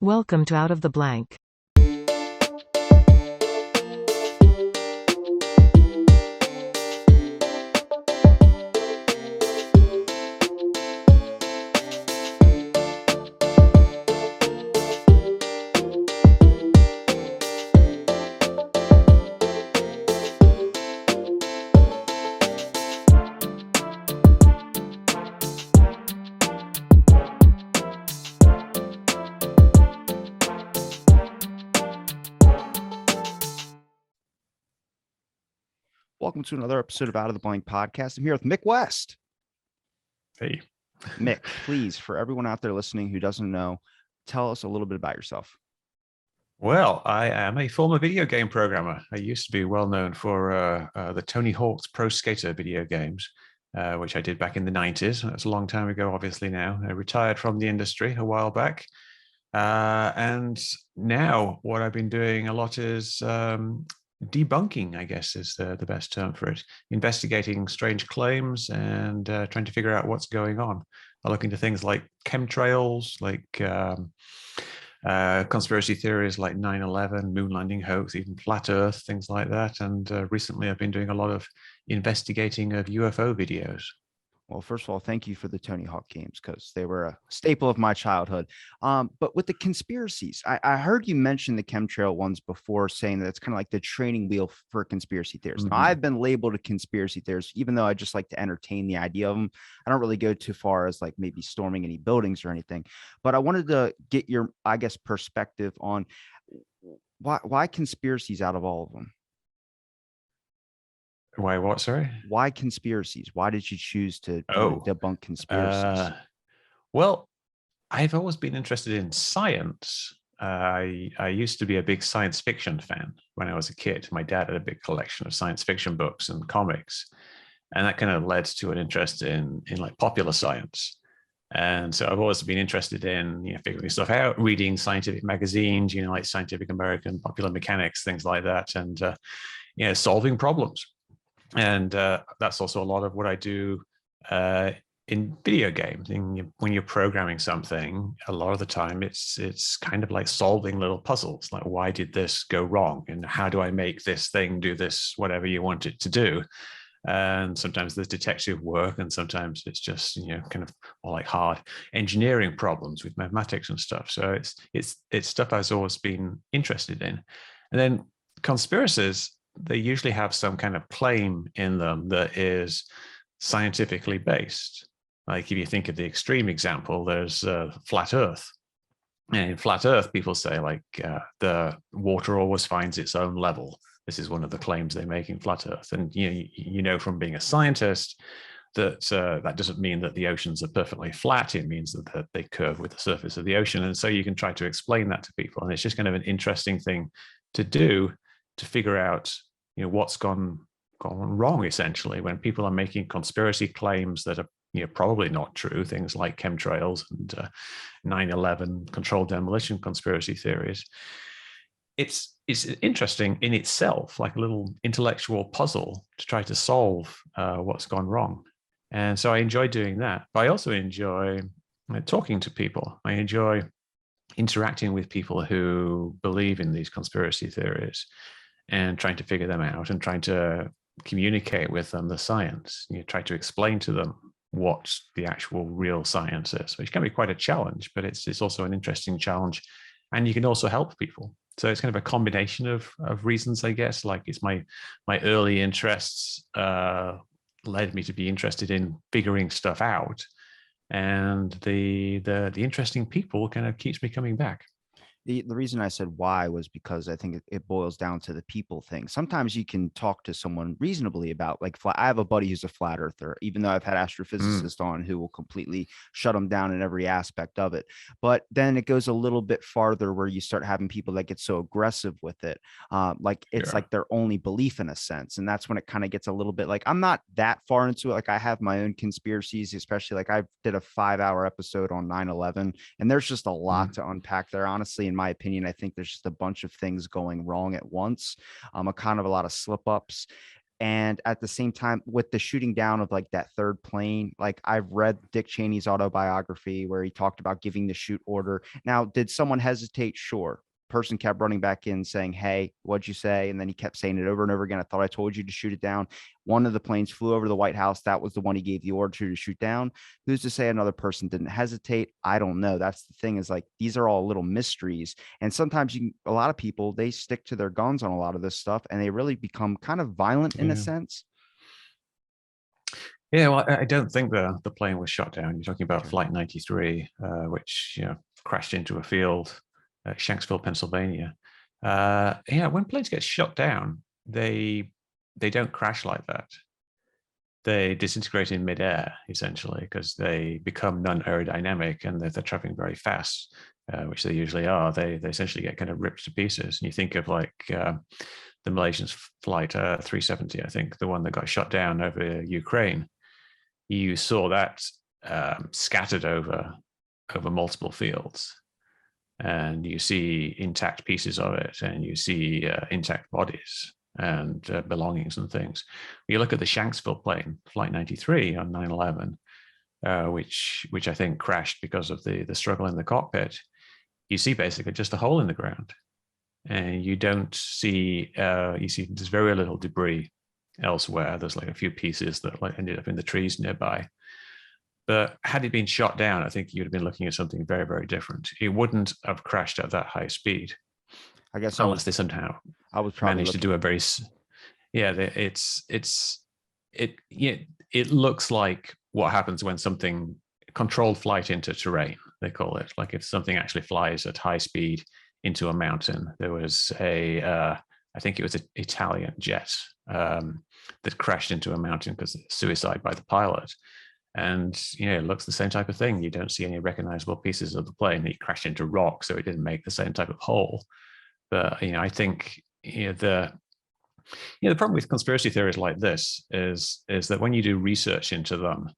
Welcome to Out of the Blank. Welcome to another episode of Out of the Blank podcast. I'm here with Mick West. Hey. Mick, please, for everyone out there listening who doesn't know, tell us a little bit about yourself. Well, I am a former video game programmer. I used to be well known for the Tony Hawk's Pro Skater video games, which I did back in the 90s. That's a long time ago, obviously now. I retired from the industry a while back. And now what I've been doing a lot is debunking, I guess, is the best term for it. Investigating strange claims and trying to figure out what's going on. I look into things like chemtrails, like conspiracy theories like 9/11, moon landing hoax, even flat Earth, things like that. And recently I've been doing a lot of investigating of UFO videos. Well, first of all, thank you for the Tony Hawk games because they were a staple of my childhood. But with the conspiracies, I heard you mention the chemtrail ones before, saying that it's kind of like the training wheel for conspiracy theorists. Mm-hmm. Now, I've been labeled a conspiracy theorist, even though I just like to entertain the idea of them. I don't really go too far as like maybe storming any buildings or anything. But I wanted to get your, I guess, perspective on why conspiracies out of all of them. Why what, sorry? Why conspiracies? Why did you choose to debunk conspiracies? Well, I've always been interested in science. I used to be a big science fiction fan when I was a kid. My dad had a big collection of science fiction books and comics, and that kind of led to an interest in like popular science. And so I've always been interested in figuring stuff out, reading scientific magazines, like Scientific American, Popular Mechanics, things like that, and solving problems. And that's also a lot of what I do in video games. When you're programming something, a lot of the time it's kind of like solving little puzzles. Like, why did this go wrong? And how do I make this thing do this, whatever you want it to do? And sometimes there's detective work, and sometimes it's just kind of more like hard engineering problems with mathematics and stuff. So it's stuff I've always been interested in. And then conspiracies, they usually have some kind of claim in them that is scientifically based. Like if you think of the extreme example, there's flat Earth. And in flat Earth, people say like the water always finds its own level. This is one of the claims they make in flat Earth. And from being a scientist that that doesn't mean that the oceans are perfectly flat. It means that they curve with the surface of the ocean. And so you can try to explain that to people. And it's just kind of an interesting thing to do, to figure out what's gone wrong, essentially, when people are making conspiracy claims that are probably not true, things like chemtrails and 9/11 controlled demolition conspiracy theories. It's interesting in itself, like a little intellectual puzzle to try to solve what's gone wrong. And so I enjoy doing that, but I also enjoy talking to people. I enjoy interacting with people who believe in these conspiracy theories and trying to figure them out and trying to communicate with them the science. Try to explain to them what the actual real science is, which can be quite a challenge, but it's also an interesting challenge. And you can also help people. So it's kind of a combination of reasons, I guess. Like it's my early interests led me to be interested in figuring stuff out. And the interesting people kind of keeps me coming back. The reason I said why was because I think it boils down to the people thing. Sometimes you can talk to someone reasonably about like I have a buddy who's a flat earther, even though I've had astrophysicists on who will completely shut them down in every aspect of it. But then it goes a little bit farther where you start having people that get so aggressive with it. Like it's like their only belief in a sense. And that's when it kind of gets a little bit like, I'm not that far into it. Like I have my own conspiracies, especially like I did a 5-hour episode on 9/11, and there's just a lot to unpack there, honestly. In my opinion, I think there's just a bunch of things going wrong at once, a kind of a lot of slip ups. And at the same time, with the shooting down of like that third plane, like I've read Dick Cheney's autobiography where he talked about giving the shoot order. Now, did someone hesitate? Sure. Person kept running back in saying, "Hey, what'd you say?" And then he kept saying it over and over again. "I thought I told you to shoot it down." One of the planes flew over the White House. That was the one he gave the order to shoot down. Who's to say another person didn't hesitate? I don't know. That's the thing, is like these are all little mysteries. And sometimes a lot of people, they stick to their guns on a lot of this stuff and they really become kind of violent in a sense. Yeah, well, I don't think the plane was shot down. You're talking about Okay. Flight 93, which crashed into a field at Shanksville, Pennsylvania. Yeah, when planes get shot down, they don't crash like that. They disintegrate in midair, essentially, because they become non-aerodynamic and they're traveling very fast, which they usually are. They essentially get kind of ripped to pieces. And you think of like the Malaysian flight 370, I think, the one that got shot down over Ukraine. You saw that scattered over multiple fields, and you see intact pieces of it, and you see intact bodies and belongings and things. You look at the Shanksville plane, Flight 93 on 9/11, which I think crashed because of the struggle in the cockpit. You see basically just a hole in the ground, and you don't see you see there's very little debris elsewhere. There's like a few pieces that like ended up in the trees nearby. But had it been shot down, I think you'd have been looking at something very, very different. It wouldn't have crashed at that high speed, I guess unless they somehow I was probably managed to do a very, yeah. It looks like what happens when something controlled flight into terrain, they call it. Like if something actually flies at high speed into a mountain. There was I think it was an Italian jet that crashed into a mountain because of suicide by the pilot. And it looks the same type of thing. You don't see any recognizable pieces of the plane. It crashed into rock, so it didn't make the same type of hole. But I think the problem with conspiracy theories like this is that when you do research into them,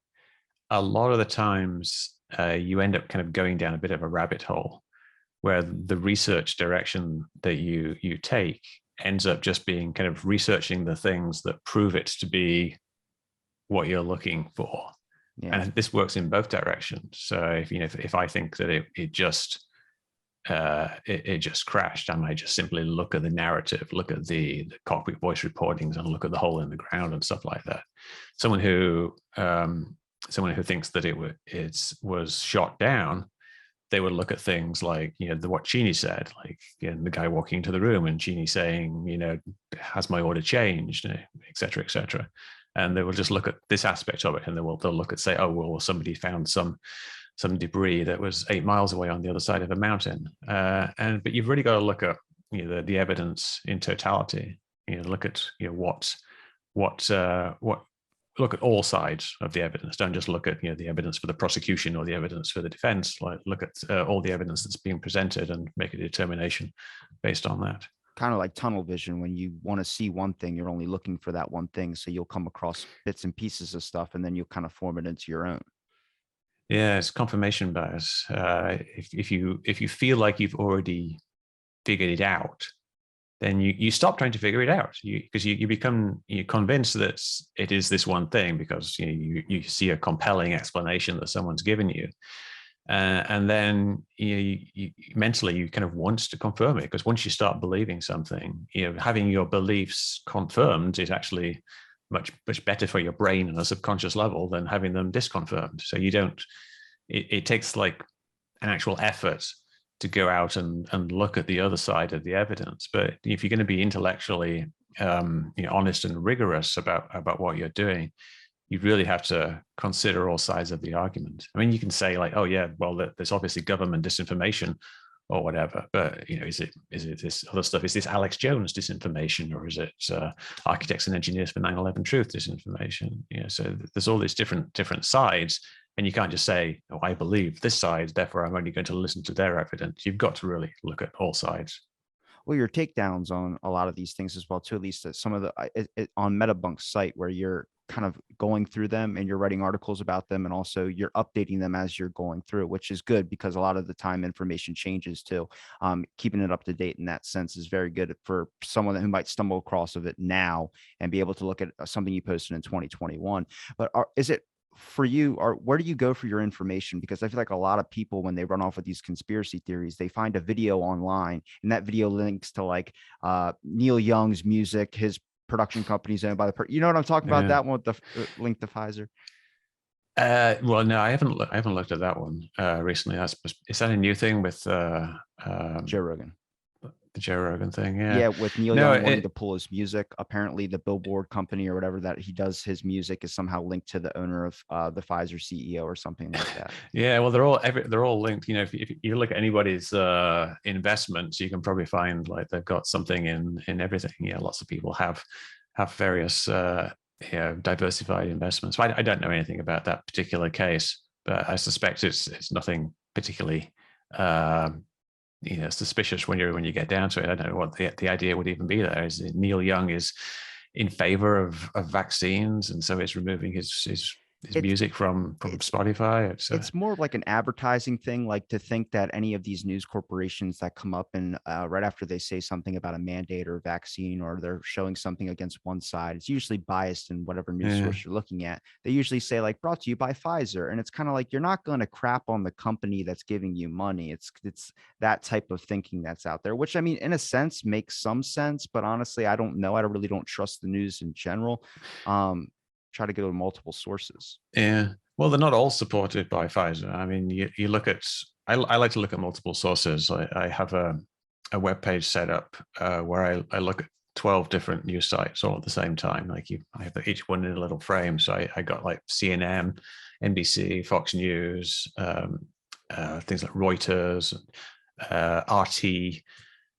a lot of the times you end up kind of going down a bit of a rabbit hole, where the research direction that you take ends up just being kind of researching the things that prove it to be what you're looking for. Yeah. And this works in both directions. So if I think that it just crashed, I might just simply look at the narrative, look at the cockpit voice recordings, and look at the hole in the ground and stuff like that. Someone who thinks that it was shot down, they would look at things like what Cheney said, like the guy walking into the room and Cheney saying, has my order changed, et cetera, et cetera. And they will just look at this aspect of it, and they'll look at, say, oh, well, somebody found some debris that was 8 miles away on the other side of a mountain. But you've really got to look at the evidence in totality. Look at look at all sides of the evidence. Don't just look at the evidence for the prosecution or the evidence for the defense. Like look at all the evidence that's being presented and make a determination based on that. Kind of like tunnel vision. When you want to see one thing, you're only looking for that one thing. So you'll come across bits and pieces of stuff, and then you'll kind of form it into your own. Yeah, it's confirmation bias. If you feel like you've already figured it out, then you stop trying to figure it out, because you become convinced that it is this one thing because you see a compelling explanation that someone's given you. And then you mentally you kind of want to confirm it, because once you start believing something, having your beliefs confirmed is actually much better for your brain on a subconscious level than having them disconfirmed. So you don't. It takes like an actual effort to go out and look at the other side of the evidence. But if you're going to be intellectually honest and rigorous about what you're doing, you really have to consider all sides of the argument. I mean, you can say like, oh yeah, well, there's obviously government disinformation or whatever, but is it this other stuff? Is this Alex Jones disinformation, or is it architects and engineers for 9/11 truth disinformation? So there's all these different sides, and you can't just say, oh, I believe this side, therefore I'm only going to listen to their evidence. You've got to really look at all sides. well, your takedowns on a lot of these things as well too, at least some of the on Metabunk's site, where you're kind of going through them and you're writing articles about them, and also you're updating them as you're going through, which is good because a lot of the time information changes too. Keeping it up to date in that sense is very good for someone who might stumble across of it now and be able to look at something you posted in 2021. But is it for you, or where do you go for your information? Because I feel like a lot of people, when they run off with these conspiracy theories, they find a video online and that video links to like Neil Young's music, his production company's owned by you know what I'm talking about? Yeah. That one with the link to Pfizer. Well, no, I haven't looked at that one recently. Is that a new thing with Joe Rogan? the Joe Rogan thing? Yeah. Yeah, with Neil No, Young wanting to pull his music. Apparently, the Billboard company or whatever that he does his music is somehow linked to the owner of the Pfizer CEO or something like that. Yeah, well, they're all linked. You know, if you look at anybody's investments, you can probably find like they've got something in everything. Yeah, lots of people have various diversified investments. I don't know anything about that particular case, but I suspect it's nothing particularly suspicious when you get down to it. I don't know what the idea would even be there. Is Neil Young is in favor of vaccines, and so it's removing his music from Spotify. It's more like an advertising thing, like to think that any of these news corporations that come up and right after they say something about a mandate or a vaccine, or they're showing something against one side, it's usually biased in whatever news source you're looking at. They usually say like brought to you by Pfizer. And it's kind of like, you're not going to crap on the company that's giving you money. It's that type of thinking that's out there, which I mean, in a sense makes some sense, but honestly, I don't know. I really don't trust the news in general. Try to go to multiple sources. Yeah. Well, they're not all supported by Pfizer. I mean, you look at, I like to look at multiple sources. I have a web page set up where I look at 12 different news sites all at the same time. Like I have each one in a little frame. So I got like CNN, NBC, Fox News, things like Reuters, RT,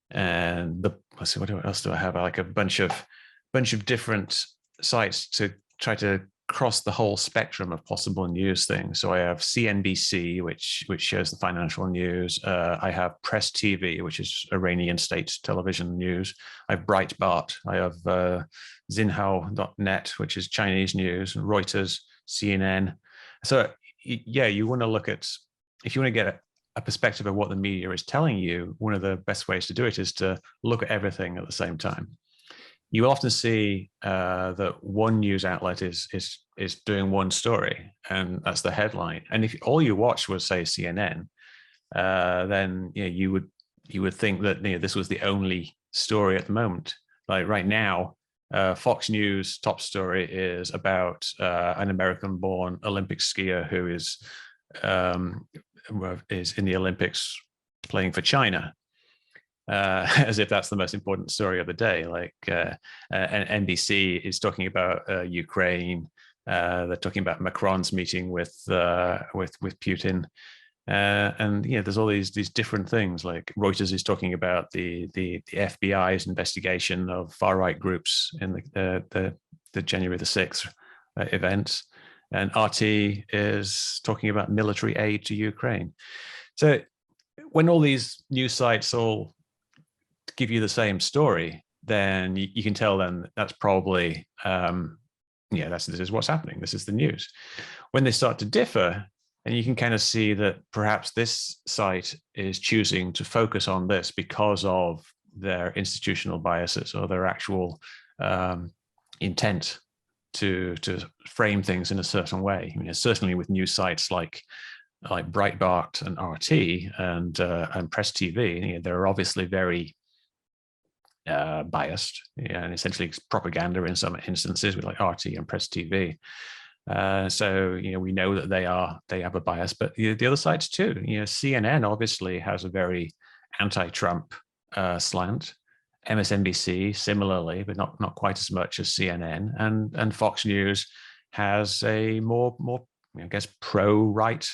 and let's see, what else do I have? Like a bunch of different sites to try to cross the whole spectrum of possible news things. So I have CNBC, which shows the financial news. I have Press TV, which is Iranian state television news. I have Breitbart. I have Xinhao.net, which is Chinese news, and Reuters, CNN. So yeah, you want to look at, if you want to get a perspective of what the media is telling you, one of the best ways to do it is to look at everything at the same time. You will often see that one news outlet is doing one story, and that's the headline. And if all you watched was, say, CNN, then you would think that this was the only story at the moment. Like right now, Fox News top story is about an American-born Olympic skier who is in the Olympics playing for China. As if that's the most important story of the day. Like and NBC is talking about Ukraine. They're talking about Macron's meeting with Putin, and there's all these different things. Like Reuters is talking about the FBI's investigation of far right groups in the January the 6th events, and RT is talking about military aid to Ukraine. So when all these news sites all give you the same story, then you can tell then that's probably this is what's happening. This is the news. When they start to differ, and you can kind of see that perhaps this site is choosing to focus on this because of their institutional biases or their actual intent to frame things in a certain way. I mean, certainly with news sites like Breitbart and RT and Press TV, they're obviously very biased, and essentially propaganda in some instances with like RT and Press TV. So we know that they have a bias, but the other sides too. CNN obviously has a very anti-Trump slant. MSNBC similarly, but not quite as much as CNN, and Fox News has a more I guess pro-right,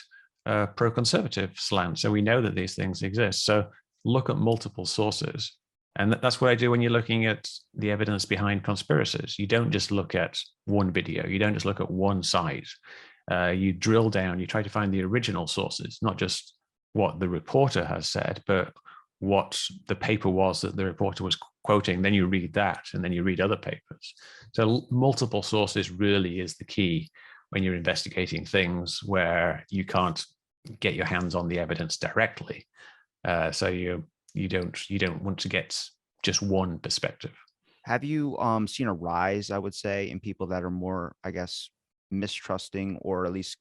pro-conservative slant. So we know that these things exist. So look at multiple sources. And that's what I do when you're looking at the evidence behind conspiracies. You don't just look at one video. You don't just look at one side. You drill down. You try to find the original sources, not just what the reporter has said, but what the paper was that the reporter was quoting, then you read that, and then you read other papers. So multiple sources really is the key when you're investigating things where you can't get your hands on the evidence directly. So you don't want to get just one perspective. Have you seen a rise, I would say, in people that are more, I guess, mistrusting or at least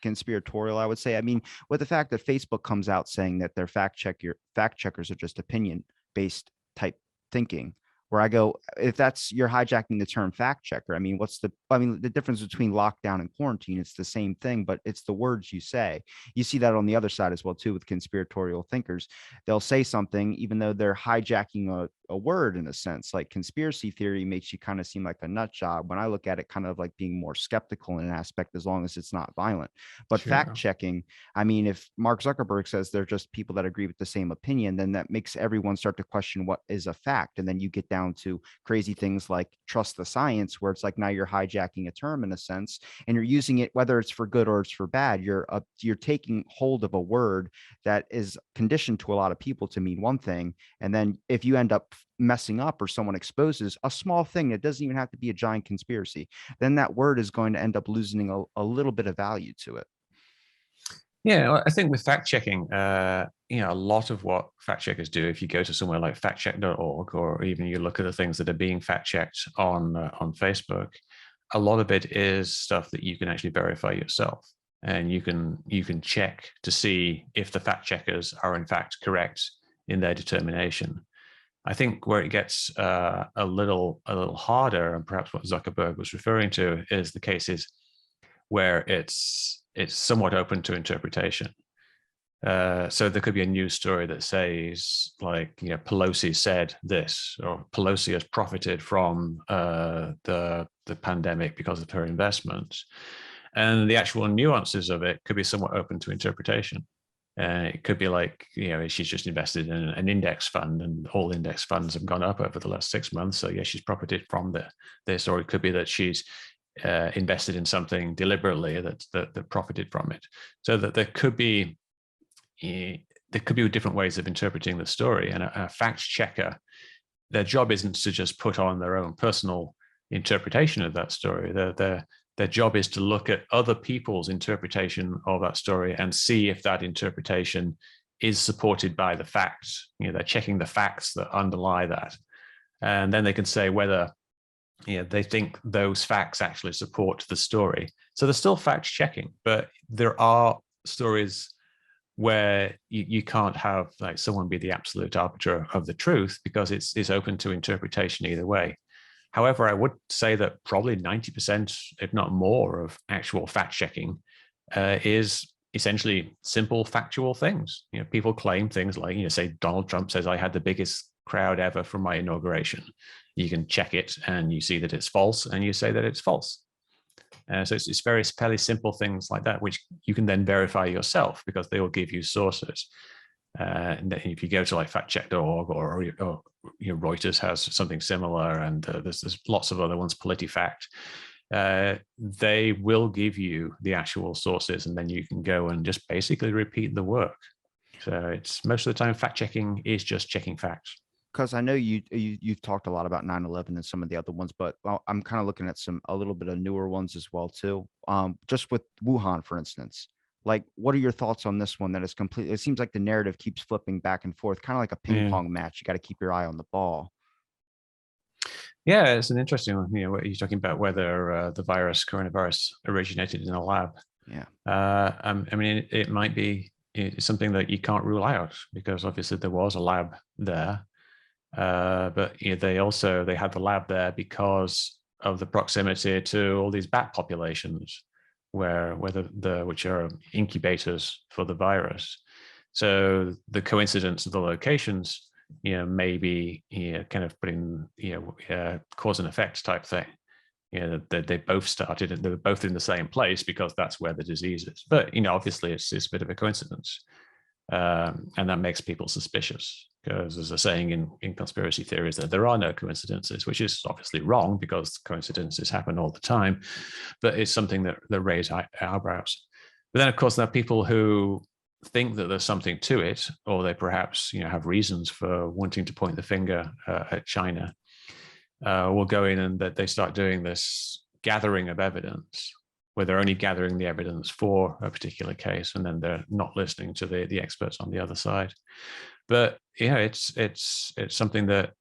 conspiratorial, I would say? I mean, with the fact that Facebook comes out saying that their fact checkers are just opinion based type thinking, where I go, if that's, you're hijacking the term fact checker. I mean, the difference between lockdown and quarantine? It's the same thing, but it's the words you say. You see that on the other side as well too, with conspiratorial thinkers. They'll say something even though they're hijacking a word, in a sense. Like conspiracy theory makes you kind of seem like a nut job, when I look at it kind of like being more skeptical in an aspect, as long as it's not violent. But fact Sure. checking, I mean, if Mark Zuckerberg says they're just people that agree with the same opinion, then that makes everyone start to question what is a fact. And then you get down to crazy things like trust the science, where it's like now you're hijacking a term in a sense, and you're using it, whether it's for good or it's for bad. You're taking hold of a word that is conditioned to a lot of people to mean one thing, and then if you end up messing up, or someone exposes a small thing that doesn't even have to be a giant conspiracy, then that word is going to end up losing a little bit of value to it. Yeah, well, I think with fact checking, a lot of what fact checkers do, if you go to somewhere like factcheck.org, or even you look at the things that are being fact checked on Facebook, a lot of it is stuff that you can actually verify yourself, and you can check to see if the fact checkers are in fact correct in their determination. I think where it gets a little harder, and perhaps what Zuckerberg was referring to, is the cases where it's somewhat open to interpretation. So there could be a news story that says, like, Pelosi said this, or Pelosi has profited from the pandemic because of her investments, and the actual nuances of it could be somewhat open to interpretation. It could be like, she's just invested in an index fund, and all index funds have gone up over the last 6 months. So yeah, she's profited from this, or it could be that she's invested in something deliberately that profited from it. So that there could be different ways of interpreting the story, and a fact checker, their job isn't to just put on their own personal interpretation of that story. Their job is to look at other people's interpretation of that story and see if that interpretation is supported by the facts. They're checking the facts that underlie that, and then they can say whether they think those facts actually support the story. So they're still fact checking, but there are stories where you can't have like someone be the absolute arbiter of the truth, because it's open to interpretation either way. However, I would say that probably 90%, if not more, of actual fact checking is essentially simple factual things. People claim things like, say Donald Trump says, I had the biggest crowd ever for my inauguration. You can check it and you see that it's false, and you say that it's false. So it's fairly simple things like that, which you can then verify yourself, because they will give you sources. And if you go to like factcheck.org, or Reuters has something similar, and there's lots of other ones, PolitiFact, they will give you the actual sources, and then you can go and just basically repeat the work. So it's most of the time fact checking is just checking facts. Because I know you've talked a lot about 9/11 and some of the other ones, but I'm kind of looking at a little bit of newer ones as well too. Just with Wuhan, for instance, like, what are your thoughts on this one? That is completely. It seems like the narrative keeps flipping back and forth, kind of like a ping Yeah. pong match. You got to keep your eye on the ball. Yeah, it's an interesting one. What you're talking about, whether the coronavirus originated in a lab. Yeah. I mean, it might be something that you can't rule out, because obviously there was a lab there. But they had the lab there because of the proximity to all these bat populations, which are incubators for the virus. So the coincidence of the locations, maybe kind of putting cause and effect type thing. They both started, and they were both in the same place because that's where the disease is. But obviously it's a bit of a coincidence. And that makes people suspicious, because there's a saying in conspiracy theories that there are no coincidences, which is obviously wrong, because coincidences happen all the time, but it's something that raise eyebrows. But then, of course, there are people who think that there's something to it, or they perhaps have reasons for wanting to point the finger at China, will go in and that they start doing this gathering of evidence, where they're only gathering the evidence for a particular case, and then they're not listening to the experts on the other side. But it's something that,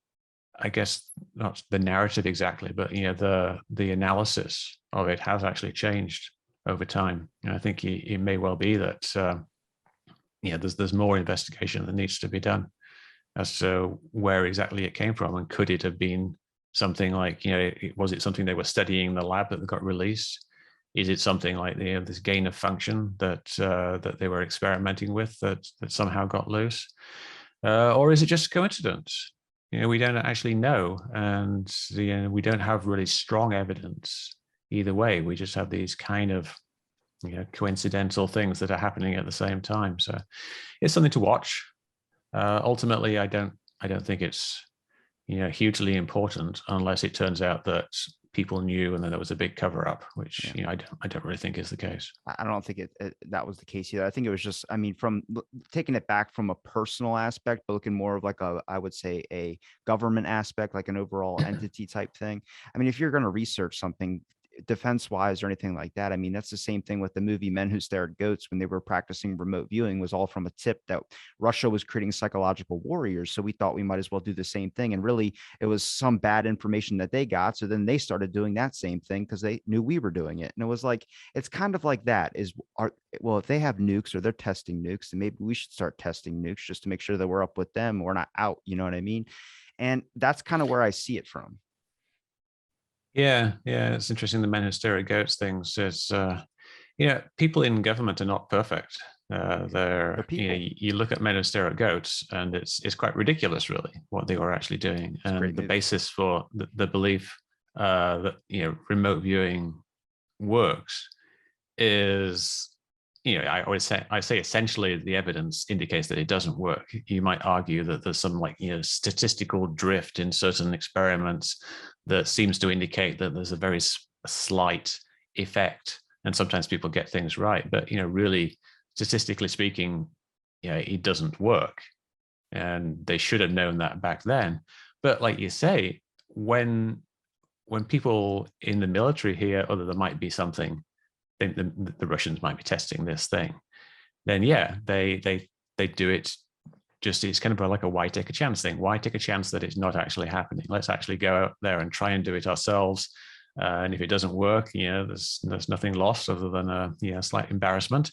I guess, not the narrative exactly, but the analysis of it has actually changed over time. And I think it may well be that there's more investigation that needs to be done as to where exactly it came from, and could it have been something like, was it something they were studying in the lab that got released? Is it something like this gain of function that they were experimenting with that somehow got loose, or is it just coincidence? We don't actually know, and we don't have really strong evidence either way. We just have these kind of coincidental things that are happening at the same time. So it's something to watch. Ultimately, I don't think it's hugely important, unless it turns out that people knew and then there was a big cover up, which I don't really think is the case. I don't think that was the case either. I think it was just, I mean, from taking it back from a personal aspect, but looking more of like I would say a government aspect, like an overall entity type thing. I mean, if you're going to research something defense wise or anything like that, I mean, that's the same thing with the movie Men Who Stare at Goats. When they were practicing remote viewing, was all from a tip that Russia was creating psychological warriors. So we thought we might as well do the same thing. And really, it was some bad information that they got. So then they started doing that same thing because they knew we were doing it. And it was like, it's kind of like that well, if they have nukes or they're testing nukes, then maybe we should start testing nukes just to make sure that we're up with them. We're not out. You know what I mean? And that's kind of where I see it from. Yeah, it's interesting. The Men Who Stare at Goats things is, people in government are not perfect. They're people. You look at Men Who Stare at Goats, and it's quite ridiculous, really, what they were actually doing. And the basis for the belief that remote viewing works is, I say essentially the evidence indicates that it doesn't work. You might argue that there's some statistical drift in certain experiments that seems to indicate that there's a very slight effect, and sometimes people get things right, but really, statistically speaking, it doesn't work, and they should have known that back then. But like you say, when people in the military hear, oh, there might be something, think the Russians might be testing this thing, then they do it. Just, it's kind of like a why take a chance thing. Why take a chance that it's not actually happening? Let's actually go out there and try and do it ourselves. And if it doesn't work, there's nothing lost other than a slight embarrassment.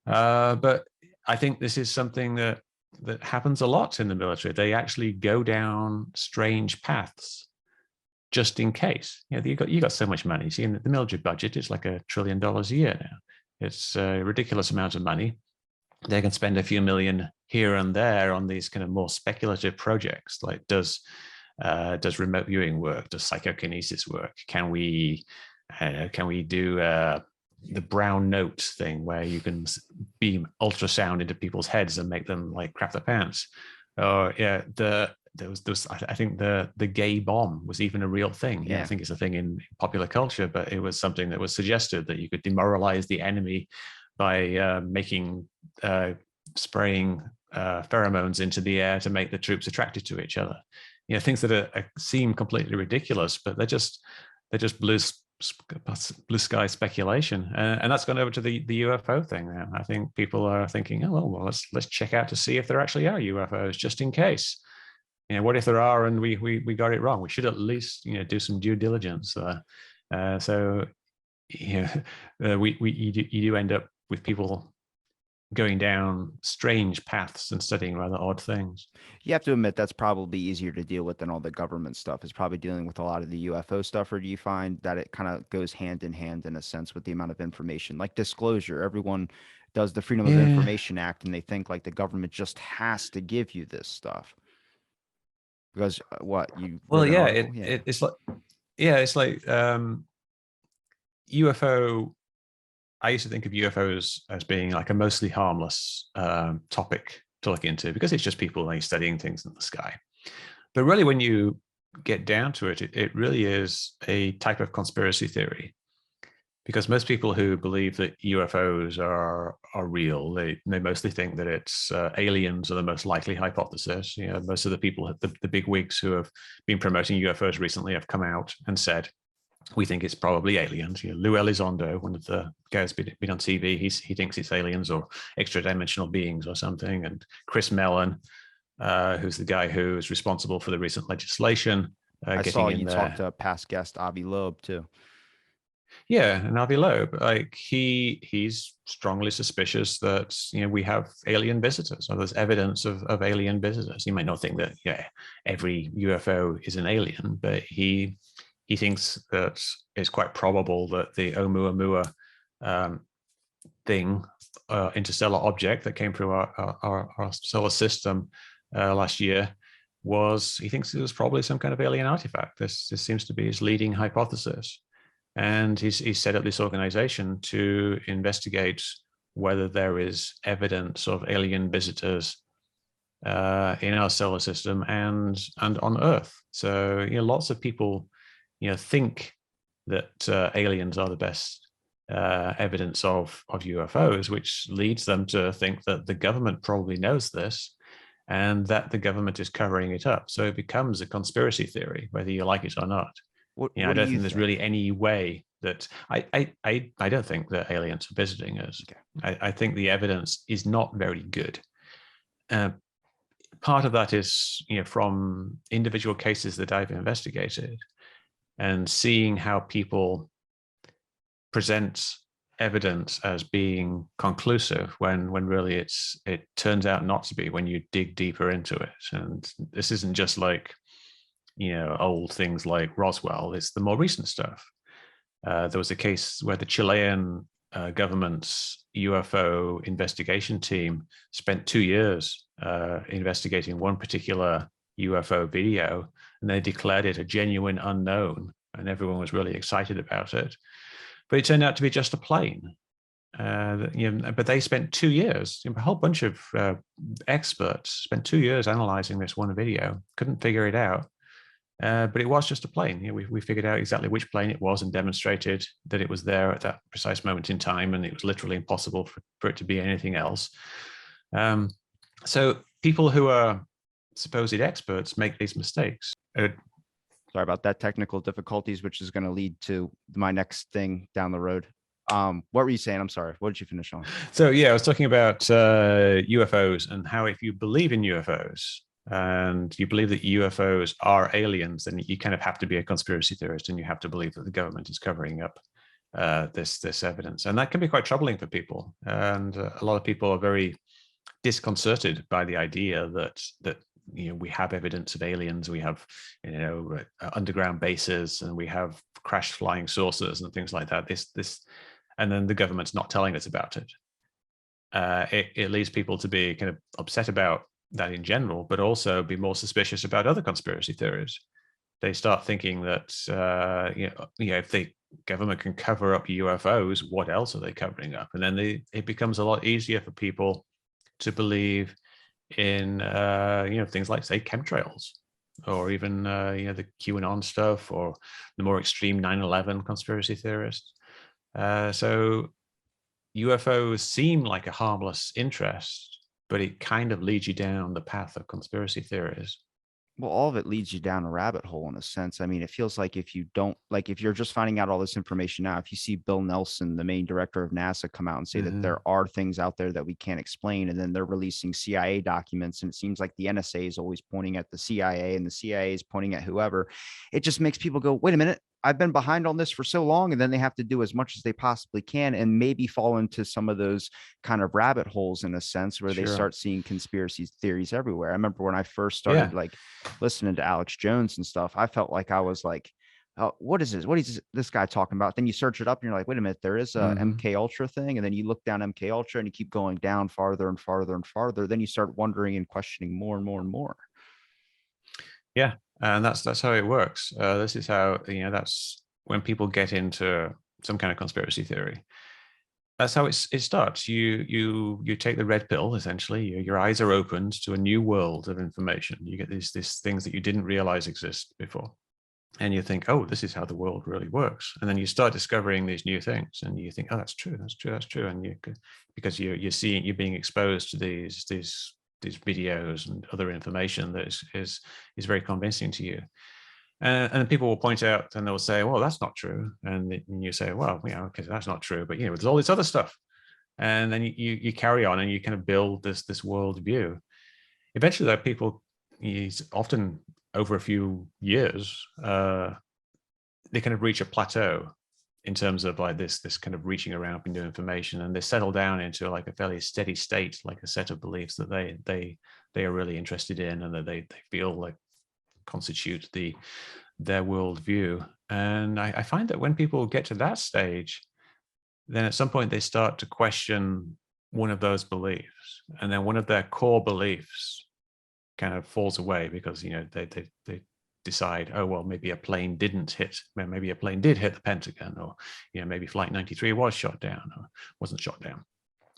But I think this is something that happens a lot in the military. They actually go down strange paths just in case. You got so much money. See, in the military budget, it's like $1 trillion a year now. It's a ridiculous amount of money. They can spend a few million here and there on these kind of more speculative projects, like does remote viewing work? Does psychokinesis work? Can we do the brown note thing, where you can beam ultrasound into people's heads and make them like crap their pants? Or there was I think the gay bomb was even a real thing. I think it's a thing in popular culture, but it was something that was suggested that you could demoralize the enemy by spraying pheromones into the air to make the troops attracted to each other. Things that seem completely ridiculous, but they're just blue sky speculation, and that's gone over to the UFO thing now. I think people are thinking, oh well, let's check out to see if there actually are UFOs, just in case. What if there are and we got it wrong? We should at least do some due diligence. So you do end up with people going down strange paths and studying rather odd things. You have to admit that's probably easier to deal with than all the government stuff. Is probably dealing with a lot of the UFO stuff, or do you find that it kind of goes hand in hand in a sense with the amount of information, like disclosure? Everyone does the Freedom of Information Act, and they think like the government just has to give you this stuff because what you well wrote an yeah, article? it's like UFO. I used to think of UFOs as being like a mostly harmless topic to look into, because it's just people like studying things in the sky. But really, when you get down to it, it really is a type of conspiracy theory. because most people who believe that UFOs are real, they mostly think that it's aliens are the most likely hypothesis. You know, most of the people, the big wigs who have been promoting UFOs recently, have come out and said, we think it's probably aliens. You know, Lou Elizondo, one of the guys been on TV, he thinks it's aliens or extra dimensional beings or something. And Chris Mellon, who's the guy who is responsible for the recent legislation, I getting saw in you talk there. to past guest Avi Loeb too. Yeah, and Avi Loeb, like he's strongly suspicious that we have alien visitors, or there's evidence of alien visitors. You might not think that every UFO is an alien, but he thinks that it's quite probable that the Oumuamua thing, interstellar object that came through our solar system last year, he thinks it was probably some kind of alien artifact. This seems to be his leading hypothesis. And he's set up this organization to investigate whether there is evidence of alien visitors in our solar system and on Earth. So lots of people think that aliens are the best evidence of UFOs, which leads them to think that the government probably knows this and that the government is covering it up. So it becomes a conspiracy theory, whether you like it or not. What I do don't you think there's think? really any way that I don't think that aliens are visiting us. Okay. I think the evidence is not very good. Part of that is from individual cases that I've investigated and seeing how people present evidence as being conclusive when really it turns out not to be when you dig deeper into it. And this isn't just like old things like Roswell, it's the more recent stuff. There was a case where the Chilean government's UFO investigation team spent 2 years investigating one particular UFO video, and they declared it a genuine unknown, and everyone was really excited about it. But it turned out to be just a plane. But they spent 2 years, a whole bunch of experts spent 2 years analyzing this one video, couldn't figure it out. But it was just a plane. We figured out exactly which plane it was and demonstrated that it was there at that precise moment in time, and it was literally impossible for it to be anything else. So people who are supposed experts make these mistakes. Sorry about that, technical difficulties, which is going to lead to my next thing down the road. What were you saying? I'm sorry. What did you finish on? So I was talking about UFOs and how if you believe in UFOs, and you believe that UFOs are aliens, then you kind of have to be a conspiracy theorist, and you have to believe that the government is covering up this evidence, and that can be quite troubling for people. And a lot of people are very disconcerted by the idea that we have evidence of aliens, we have underground bases, and we have crashed flying saucers and things like that. This, and then the government's not telling us about it. It leads people to be kind of upset about that in general, but also be more suspicious about other conspiracy theories. They start thinking that if the government can cover up UFOs, what else are they covering up? And then it becomes a lot easier for people to believe in things like, say, chemtrails, or even the QAnon stuff, or the more extreme 9/11 conspiracy theorists. So UFOs seem like a harmless interest, but it kind of leads you down the path of conspiracy theories. Well, all of it leads you down a rabbit hole in a sense. I mean, it feels like if you're just finding out all this information now, if you see Bill Nelson, the main director of NASA, come out and say that there are things out there that we can't explain, and then they're releasing CIA documents, and it seems like the NSA is always pointing at the CIA and the CIA is pointing at whoever, it just makes people go, wait a minute, I've been behind on this for so long. And then they have to do as much as they possibly can and maybe fall into some of those kind of rabbit holes in a sense where they start seeing conspiracy theories everywhere. I remember when I first started like listening to Alex Jones and stuff, I felt like I was like, oh, what is this? What is this guy talking about? Then you search it up and you're like, wait a minute, there is a MK Ultra thing. And then you look down MK Ultra and you keep going down farther and farther and farther. Then you start wondering and questioning more and more and more. Yeah. And that's how it works. This is how, that's when people get into some kind of conspiracy theory. That's how it starts. You take the red pill, essentially. Your eyes are opened to a new world of information. You get these things that you didn't realize exist before. and you think, oh, this is how the world really works. And then you start discovering these new things, and you think, oh, that's true, that's true, that's true. And because you're being exposed to these videos and other information that is very convincing to you. And people will point out and they'll say, well, that's not true. And you say, well, okay, that's not true. But, there's all this other stuff. And then you carry on and you kind of build this world view. Eventually, though, people, often over a few years, they kind of reach a plateau in terms of like this kind of reaching around for new information, and they settle down into like a fairly steady state, like a set of beliefs that they are really interested in, and that they feel like constitute their worldview. And I find that when people get to that stage, then at some point they start to question one of those beliefs, and then one of their core beliefs kind of falls away because they decide, oh well, maybe a plane didn't hit, maybe a plane did hit the Pentagon, or maybe Flight 93 was shot down or wasn't shot down,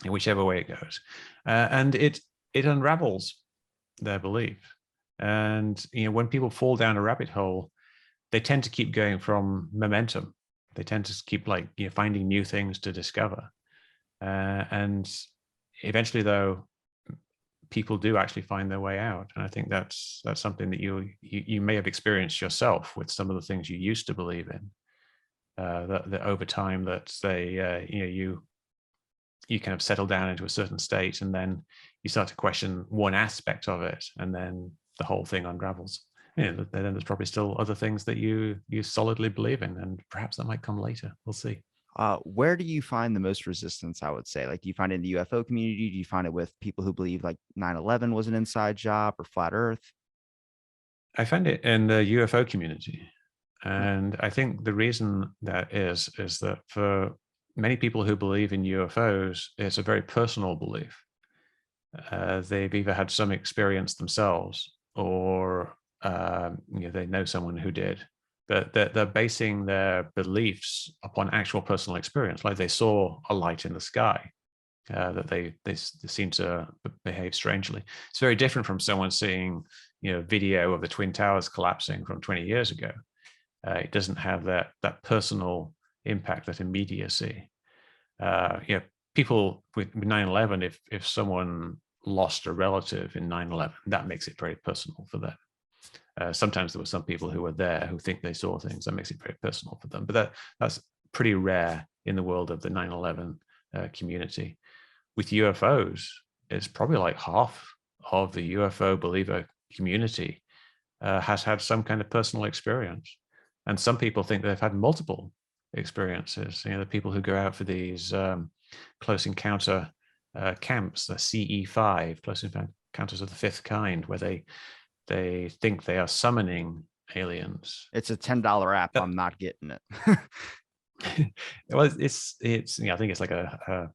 in whichever way it goes, and it unravels their belief. And when people fall down a rabbit hole, they tend to keep going from momentum. They tend to keep finding new things to discover, and eventually, though, people do actually find their way out. And I think that's something that you may have experienced yourself with some of the things you used to believe in. That over time, that you kind of settle down into a certain state, and then you start to question one aspect of it, and then the whole thing unravels. Then there's probably still other things that you solidly believe in, and perhaps that might come later. We'll see. Where do you find the most resistance, I would say? Like, do you find it in the UFO community? Do you find it with people who believe like 9/11 was an inside job or flat Earth? I find it in the UFO community. And I think the reason that is that for many people who believe in UFOs, it's a very personal belief. They've either had some experience themselves, or they know someone who did. But they're basing their beliefs upon actual personal experience, like they saw a light in the sky, that they seem to behave strangely. It's very different from someone seeing video of the Twin Towers collapsing from 20 years ago. It doesn't have that personal impact, that immediacy. People with 9/11, if someone lost a relative in 9/11, that makes it very personal for them. Sometimes there were some people who were there who think they saw things. That makes it very personal for them. But that's pretty rare in the world of the 9/11 community. With UFOs, it's probably like half of the UFO believer community has had some kind of personal experience. And some people think they've had multiple experiences. The people who go out for these close encounter camps, the CE5, close encounters of the fifth kind, where they think they are summoning aliens. It's a $10 app. I'm not getting it. Well, it's I think it's like a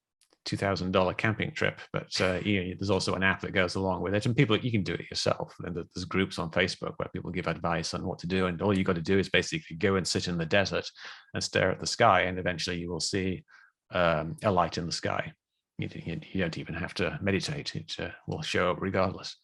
$2,000 camping trip, but there's also an app that goes along with it, and you can do it yourself. And there's groups on Facebook where people give advice on what to do, and all you got to do is basically go and sit in the desert and stare at the sky, and eventually you will see a light in the sky. You don't even have to meditate; it will show up regardless.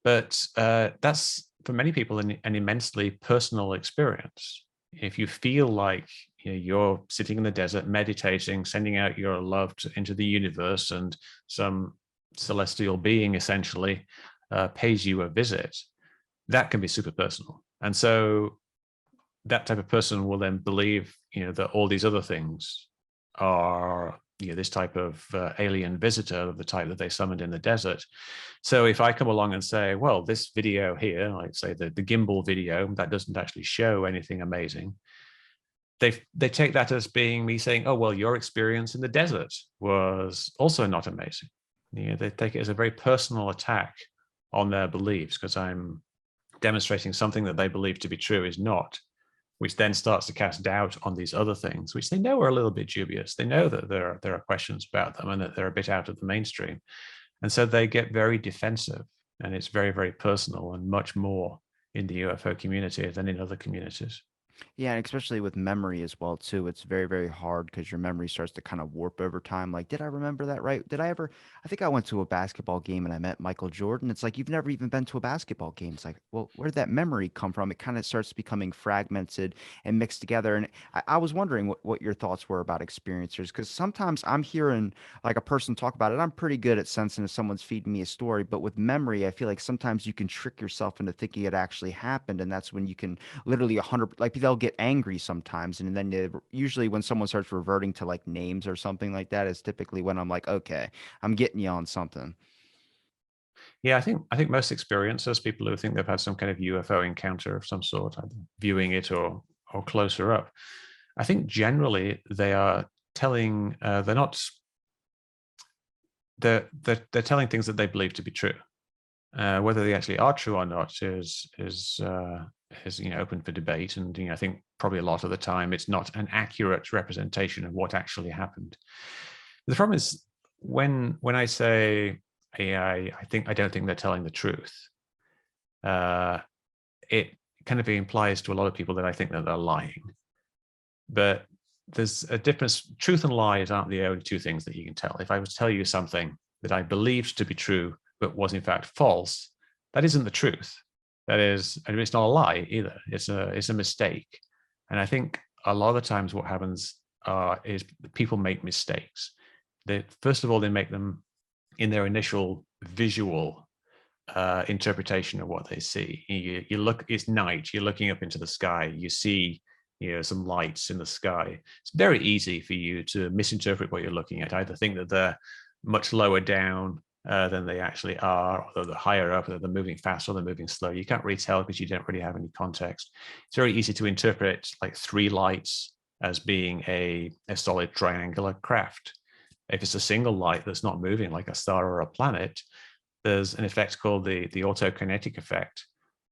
But that's, for many people, an immensely personal experience. If you feel like you're sitting in the desert, meditating, sending out your love into the universe, and some celestial being essentially pays you a visit, that can be super personal. And so that type of person will then believe, that all these other things are this type of alien visitor of the type that they summoned in the desert. So if I come along and say, well, this video here, like say the gimbal video, that doesn't actually show anything amazing, they take that as being me saying, oh, well, your experience in the desert was also not amazing. They take it as a very personal attack on their beliefs, because I'm demonstrating something that they believe to be true is not, which then starts to cast doubt on these other things, which they know are a little bit dubious. They know that there are questions about them, and that they're a bit out of the mainstream. And so they get very defensive, and it's very, very personal, and much more in the UFO community than in other communities. Yeah, and especially with memory as well too. It's very, very hard because your memory starts to kind of warp over time. Like, did I remember that right? Did I ever? I think I went to a basketball game and I met Michael Jordan. It's like you've never even been to a basketball game. It's like, well, where did that memory come from? It kind of starts becoming fragmented and mixed together. And I was wondering what your thoughts were about experiencers, because sometimes I'm hearing like a person talk about it. I'm pretty good at sensing if someone's feeding me a story, but with memory, I feel like sometimes you can trick yourself into thinking it actually happened, and that's when you can literally 100, like they'll get angry sometimes, and then usually when someone starts reverting to like names or something like that is typically when I'm like, okay, I'm getting you on something. Yeah, I think most experiencers, people who think they've had some kind of UFO encounter of some sort, either viewing it or closer up, I think generally they are telling they're not they're telling things that they believe to be true. Whether they actually are true or not is open for debate, and I think probably a lot of the time it's not an accurate representation of what actually happened. The problem is when I say AI, I don't think they're telling the truth. Uh, it kind of implies to a lot of people that I think that they're lying. But there's a difference. Truth and lies aren't the only two things that you can tell. If I was to tell you something that I believed to be true but was in fact false, that isn't the truth. That is, I mean, it's not a lie either. It's a mistake. And I think a lot of the times what happens is people make mistakes. First of all, they make them in their initial visual interpretation of what they see. You look, it's night, you're looking up into the sky, you see some lights in the sky. It's very easy for you to misinterpret what you're looking at, either think that they're much lower down than they actually are, or they're higher up, or they're moving fast, or they're moving slow. You can't really tell because you don't really have any context. It's very easy to interpret like three lights as being a solid triangular craft. If it's a single light that's not moving like a star or a planet, there's an effect called the autokinetic effect,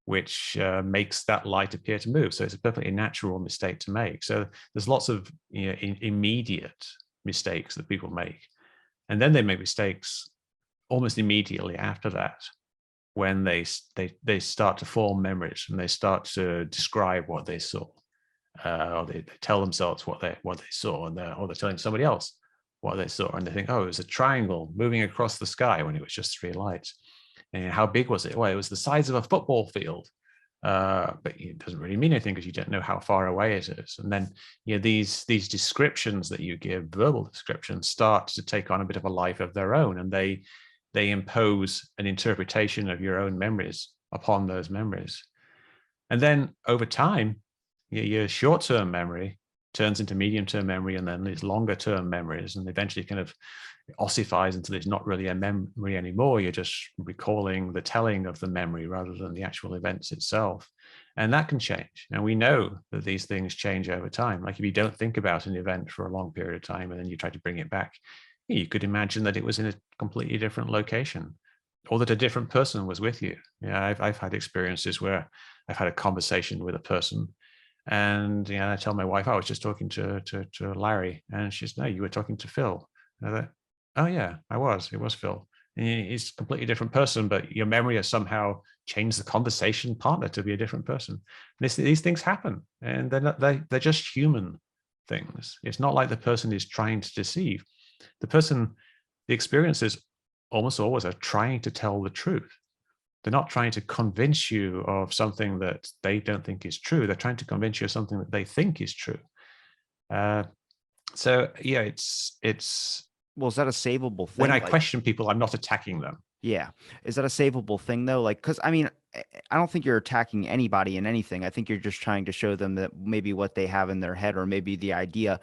which makes that light appear to move. So it's a perfectly natural mistake to make. So there's lots of immediate mistakes that people make. And then they make mistakes almost immediately after that, when they start to form memories and they start to describe what they saw, or they tell themselves what they saw, and or they're telling somebody else what they saw, and they think, oh, it was a triangle moving across the sky when it was just three lights. And how big was it? Well, it was the size of a football field. But it doesn't really mean anything because you don't know how far away it is. And then these descriptions that you give, verbal descriptions, start to take on a bit of a life of their own, and they impose an interpretation of your own memories upon those memories. And then over time, your short-term memory turns into medium-term memory, and then these longer-term memories, and eventually kind of ossifies until it's not really a memory anymore. You're just recalling the telling of the memory rather than the actual events itself. And that can change. And we know that these things change over time. Like if you don't think about an event for a long period of time and then you try to bring it back, you could imagine that it was in a completely different location, or that a different person was with you. Yeah, I've had experiences where I've had a conversation with a person, and I tell my wife, I was just talking to Larry, and she's, no, you were talking to Phil. And I thought, oh yeah, I was. It was Phil. And he's a completely different person, but your memory has somehow changed the conversation partner to be a different person. These things happen, and they're just human things. It's not like the person is trying to deceive. The experiences almost always are trying to tell the truth. They're not trying to convince you of something that they don't think is true. They're trying to convince you of something that they think is true. Uh, so yeah, it's Well, is that a savable when thing? I Like, question people, I'm not attacking them. yeah. Is that a savable thing though? Like, because I mean, I don't think you're attacking anybody in anything. I think you're just trying to show them that maybe what they have in their head, or maybe the idea,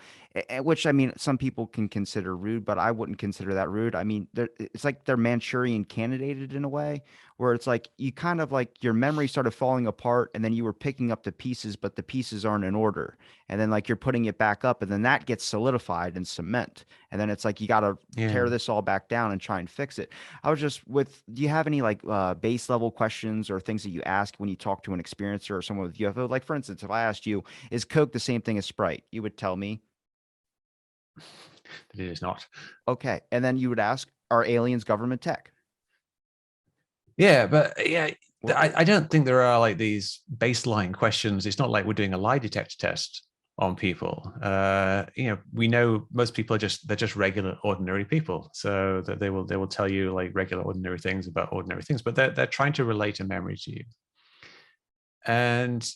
which I mean, some people can consider rude, but I wouldn't consider that rude. I mean, it's like they're Manchurian candidated in a way, where it's like you kind of like your memory started falling apart, and then you were picking up the pieces, but the pieces aren't in order, and then like you're putting it back up, and then that gets solidified in cement, and then it's like you got to Yeah. tear this all back down and try and fix it. I was just do you have any like base level questions or things that you ask when you talk to an experiencer or someone with UFO? Like, for instance, if I asked you, is Coke the same thing as Sprite? You would tell me, It is not. okay. And then you would ask, are aliens government tech? Yeah, but yeah, I don't think there are like these baseline questions. It's not like we're doing a lie detector test on people. We know most people they're just regular, ordinary people. So that they will tell you like regular, ordinary things about ordinary things, but they're trying to relate a memory to you. And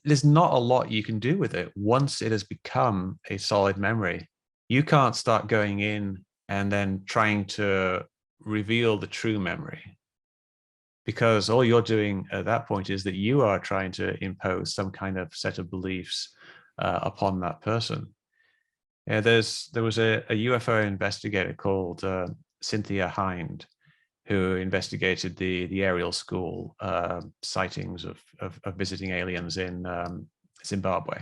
there's not a lot you can do with it once it has become a solid memory. You can't start going in and then trying to reveal the true memory, because all you're doing at that point is that you are trying to impose some kind of set of beliefs upon that person. Yeah, there was a UFO investigator called Cynthia Hind, who investigated the aerial school sightings of visiting aliens in Zimbabwe.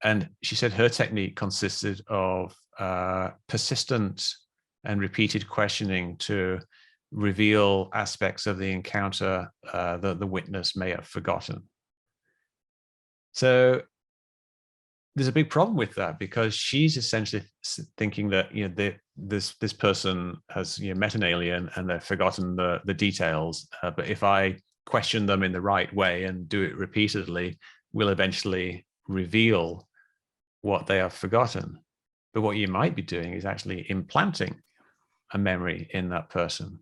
And she said her technique consisted of persistent and repeated questioning to reveal aspects of the encounter that the witness may have forgotten. So there's a big problem with that, because she's essentially thinking that this person has met an alien and they've forgotten the details, but if I question them in the right way and do it repeatedly, we'll eventually reveal what they have forgotten. But what you might be doing is actually implanting a memory in that person.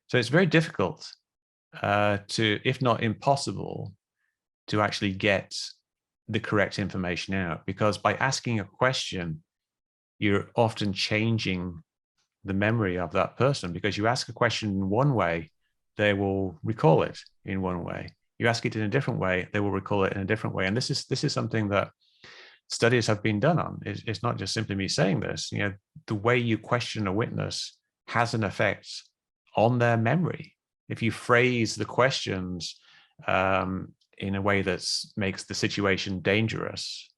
So it's very difficult to, if not impossible, to actually get the correct information out, because by asking a question, you're often changing the memory of that person, because you ask a question in one way, they will recall it in one way. You ask it in a different way, they will recall it in a different way. And this is something that studies have been done on. It's not just simply me saying this. The way you question a witness has an effect on their memory. If you phrase the questions in a way that makes the situation dangerous,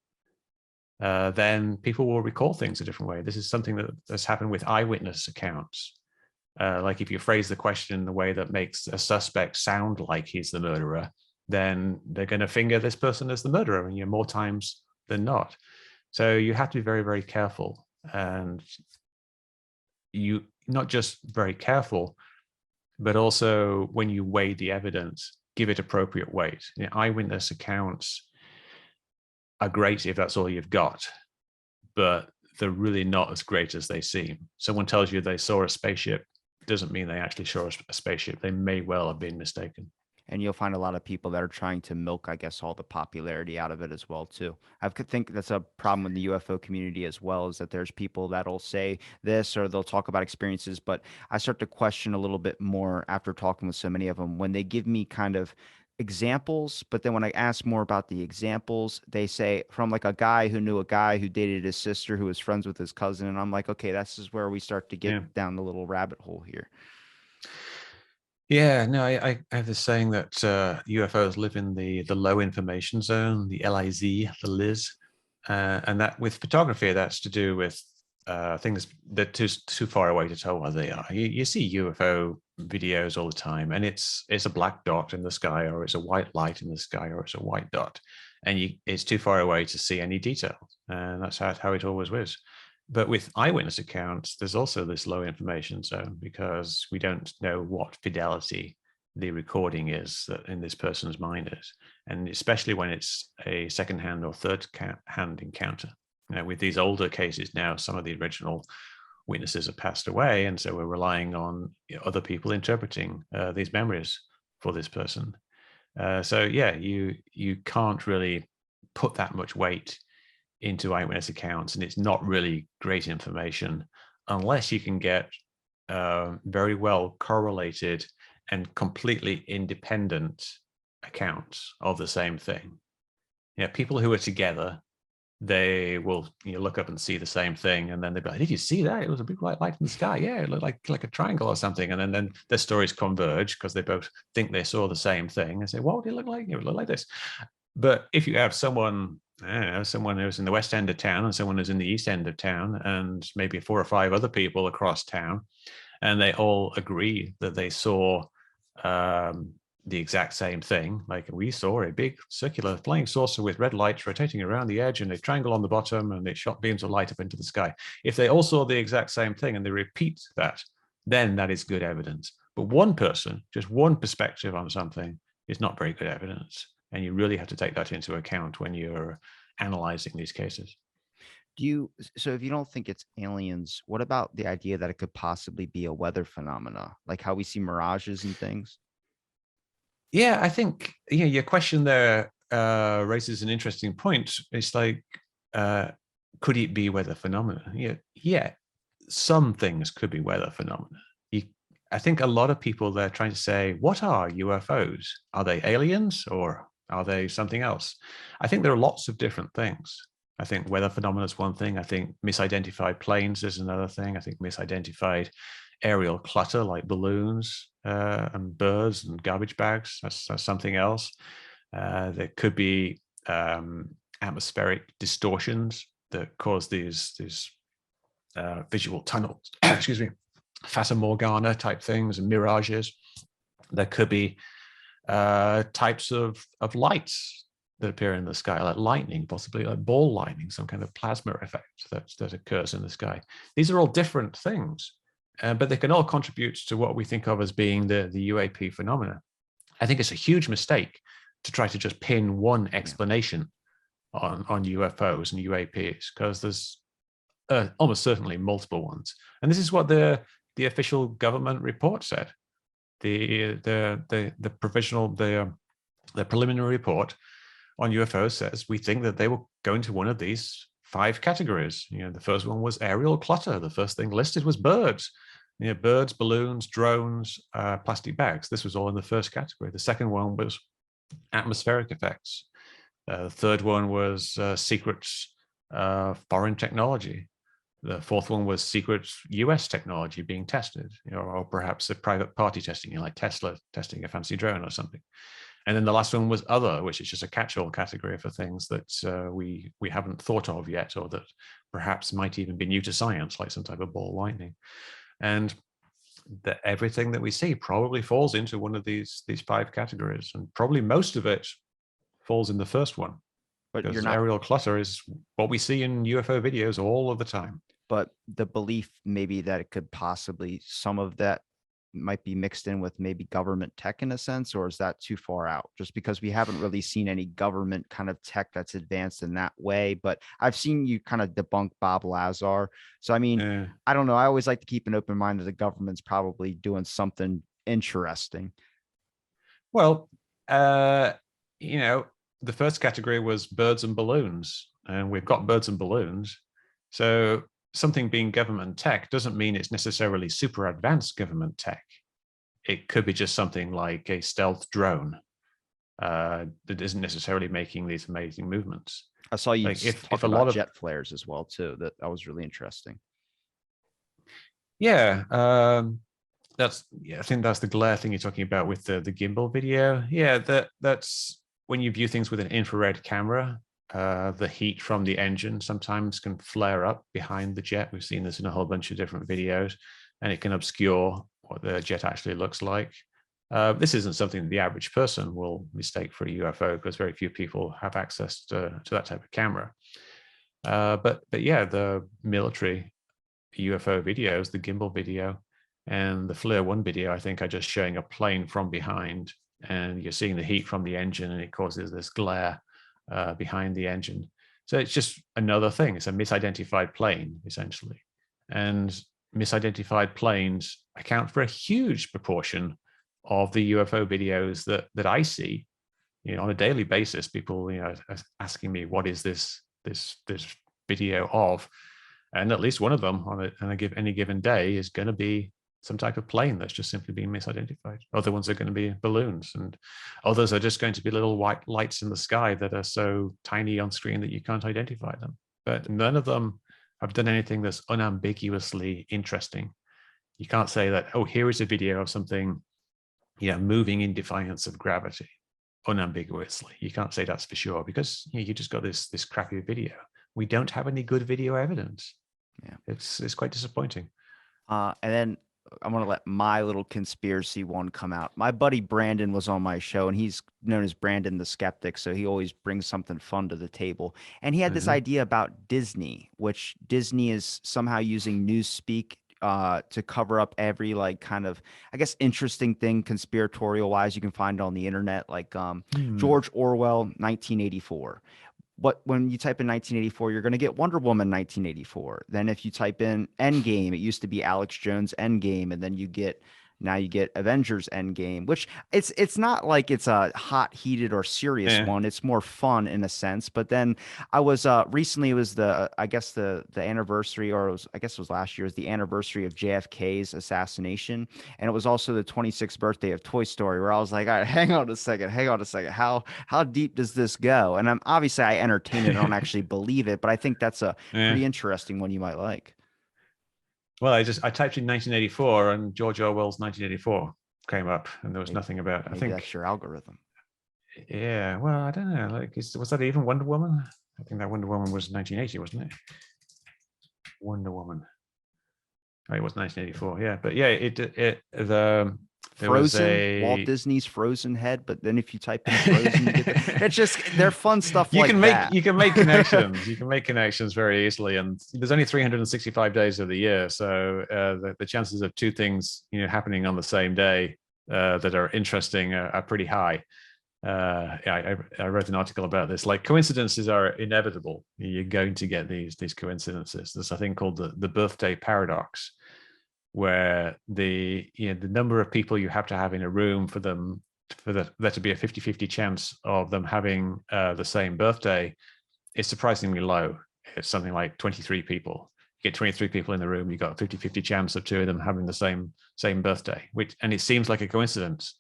then people will recall things a different way. This is something that's happened with eyewitness accounts. Like if you phrase the question in a way that makes a suspect sound like he's the murderer, then they're going to finger this person as the murderer, and more times than not. So you have to be very, very careful. And you not just very careful, but also when you weigh the evidence, give it appropriate weight. Eyewitness accounts are great if that's all you've got, but they're really not as great as they seem. Someone tells you they saw a spaceship, doesn't mean they actually saw a spaceship. They may well have been mistaken. And you'll find a lot of people that are trying to milk, I guess, all the popularity out of it as well, too. I could think that's a problem with the UFO community as well, is that there's people that'll say this or they'll talk about experiences, but I start to question a little bit more after talking with so many of them when they give me kind of examples, but then when I ask more about the examples, they say from like a guy who knew a guy who dated his sister who was friends with his cousin, and I'm like, okay, this is where we start to get down the little rabbit hole here. Yeah, no, I have this saying that UFOs live in the low information zone, the LIZ, the Liz, and that with photography, that's to do with things that too far away to tell what they are. You see UFO videos all the time, and it's a black dot in the sky, or it's a white light in the sky, or it's a white dot, and it's too far away to see any detail, and that's how it always was. But with eyewitness accounts, there's also this low information zone, because we don't know what fidelity the recording is that in this person's mind is. And especially when it's a second-hand or third-hand encounter. With these older cases now, some of the original witnesses have passed away. And so we're relying on other people interpreting these memories for this person. So yeah, you can't really put that much weight into eyewitness accounts, and it's not really great information unless you can get very well correlated and completely independent accounts of the same thing. People who are together, they will look up and see the same thing, and then they'll be like, "Did you see that? It was a big white light in the sky. Yeah, it looked like a triangle or something." And then their stories converge because they both think they saw the same thing and say, "What did it look like? It looked like this." But if you have someone, I don't know, someone who's in the west end of town and someone who's in the east end of town, and maybe 4 or 5 other people across town, and they all agree that they saw the exact same thing, like we saw a big circular flying saucer with red lights rotating around the edge and a triangle on the bottom, and it shot beams of light up into the sky. If they all saw the exact same thing and they repeat that, then that is good evidence. But one person, just one perspective on something, is not very good evidence. And you really have to take that into account when you're analyzing these cases. So if you don't think it's aliens, what about the idea that it could possibly be a weather phenomena, like how we see mirages and things? Yeah, I think your question there raises an interesting point. It's like, uh, could it be weather phenomena? Yeah, some things could be weather phenomena. You, I think a lot of people they're trying to say, what are UFOs? Are they aliens or are they something else? I think there are lots of different things. I think weather phenomena is one thing. I think misidentified planes is another thing. I think misidentified aerial clutter like balloons and birds and garbage bags. That's something else. There could be atmospheric distortions that cause these visual tunnels, excuse me, Fata Morgana type things and mirages. There could be types of lights that appear in the sky, like lightning, possibly like ball lightning, some kind of plasma effect that occurs in the sky. These are all different things, but they can all contribute to what we think of as being the UAP phenomena. I think it's a huge mistake to try to just pin one explanation on UFOs and UAPs, because there's almost certainly multiple ones. And this is what the official government report said. The preliminary report on UFOs says we think that they will go into one of these 5 categories. The first one was aerial clutter. The first thing listed was birds. Birds, balloons, drones, plastic bags. This was all in the first category. The second one was atmospheric effects. The third one was secret foreign technology. The fourth one was secret US technology being tested, or perhaps a private party testing, like Tesla testing a fancy drone or something. And then the last one was other, which is just a catch-all category for things that we haven't thought of yet, or that perhaps might even be new to science, like some type of ball lightning. And that everything that we see probably falls into one of these 5 categories, and probably most of it falls in the first one. But you're Because not, aerial clutter is what we see in UFO videos all of the time. but the belief maybe that it could possibly, some of that might be mixed in with maybe government tech in a sense, or is that too far out? Just because we haven't really seen any government kind of tech that's advanced in that way. But I've seen you kind of debunk Bob Lazar. So, I mean, Uh, I don't know. I always like to keep an open mind that the government's probably doing something interesting. well, uh, you know, the first category was birds and balloons, and we've got birds and balloons. So something being government tech doesn't mean it's necessarily super advanced government tech. It could be just something like a stealth drone that isn't necessarily making these amazing movements. I saw you Like if talk a lot about of jet flares as well too. That was really interesting. yeah, I think that's the glare thing you're talking about with the gimbal video. Yeah, that's when you view things with an infrared camera. The heat from the engine sometimes can flare up behind the jet. We've seen this in a whole bunch of different videos, and it can obscure what the jet actually looks like. This isn't something that the average person will mistake for a UFO, because very few people have access to that type of camera. But yeah, the military UFO videos, the gimbal video and the FLIR 1 video, I think, are just showing a plane from behind, and you're seeing the heat from the engine, and it causes this glare behind the engine. So it's just another thing. It's a misidentified plane, essentially. And misidentified planes account for a huge proportion of the UFO videos that I see. On a daily basis, people asking me, what is this video of? And at least one of them on any given day is going to be some type of plane that's just simply being misidentified. Other ones are going to be balloons, and others are just going to be little white lights in the sky that are so tiny on screen that you can't identify them. But none of them have done anything that's unambiguously interesting. You can't say that, oh, here is a video of something, moving in defiance of gravity, unambiguously. You can't say that's for sure, because you just got this crappy video. We don't have any good video evidence. Yeah. It's quite disappointing. And then I'm going to let my little conspiracy one come out. My buddy Brandon was on my show, and he's known as Brandon the Skeptic. So he always brings something fun to the table. And he had this idea about Disney, which Disney is somehow using Newspeak to cover up every like kind of, I guess, interesting thing conspiratorial wise you can find on the internet, like Hmm. George Orwell 1984. What when you type in 1984, you're going to get Wonder Woman 1984. Then if you type in Endgame, it used to be Alex Jones Endgame, and then you get Avengers Endgame, which it's not like it's a hot, heated, or serious Yeah. one. It's more fun in a sense. But then I was recently, it was the I guess the anniversary, or it was, I guess it was last year, it was the anniversary of JFK's assassination, and it was also the 26th birthday of Toy Story, where I was like, all right, hang on a second, how deep does this go? And I'm obviously I entertain it, I don't actually believe it, but I think that's a Yeah. pretty interesting one you might like. Well, I typed in 1984 and George Orwell's 1984 came up, and there was Maybe nothing about. I maybe think, that's your algorithm. yeah. Well, I don't know. Like, was that even Wonder Woman? I think that Wonder Woman was 1980, wasn't it? Wonder Woman. Oh, it was 1984. Yeah, but yeah, there was Frozen, Walt a. Disney's Frozen head, but then if you type in Frozen, you get it's just they're fun stuff You like can make that. you can make connections. You can make connections very easily, and there's only 365 days of the year, so the chances of two things happening on the same day that are interesting are pretty high. I wrote an article about this. Like, coincidences are inevitable. You're going to get these coincidences. There's a thing called the birthday paradox, where the number of people you have to have in a room for there to be a 50-50 chance of them having the same birthday is surprisingly low. It's something like 23 people. You get 23 people in the room, you got a 50-50 chance of two of them having the same birthday, and it seems like a coincidence.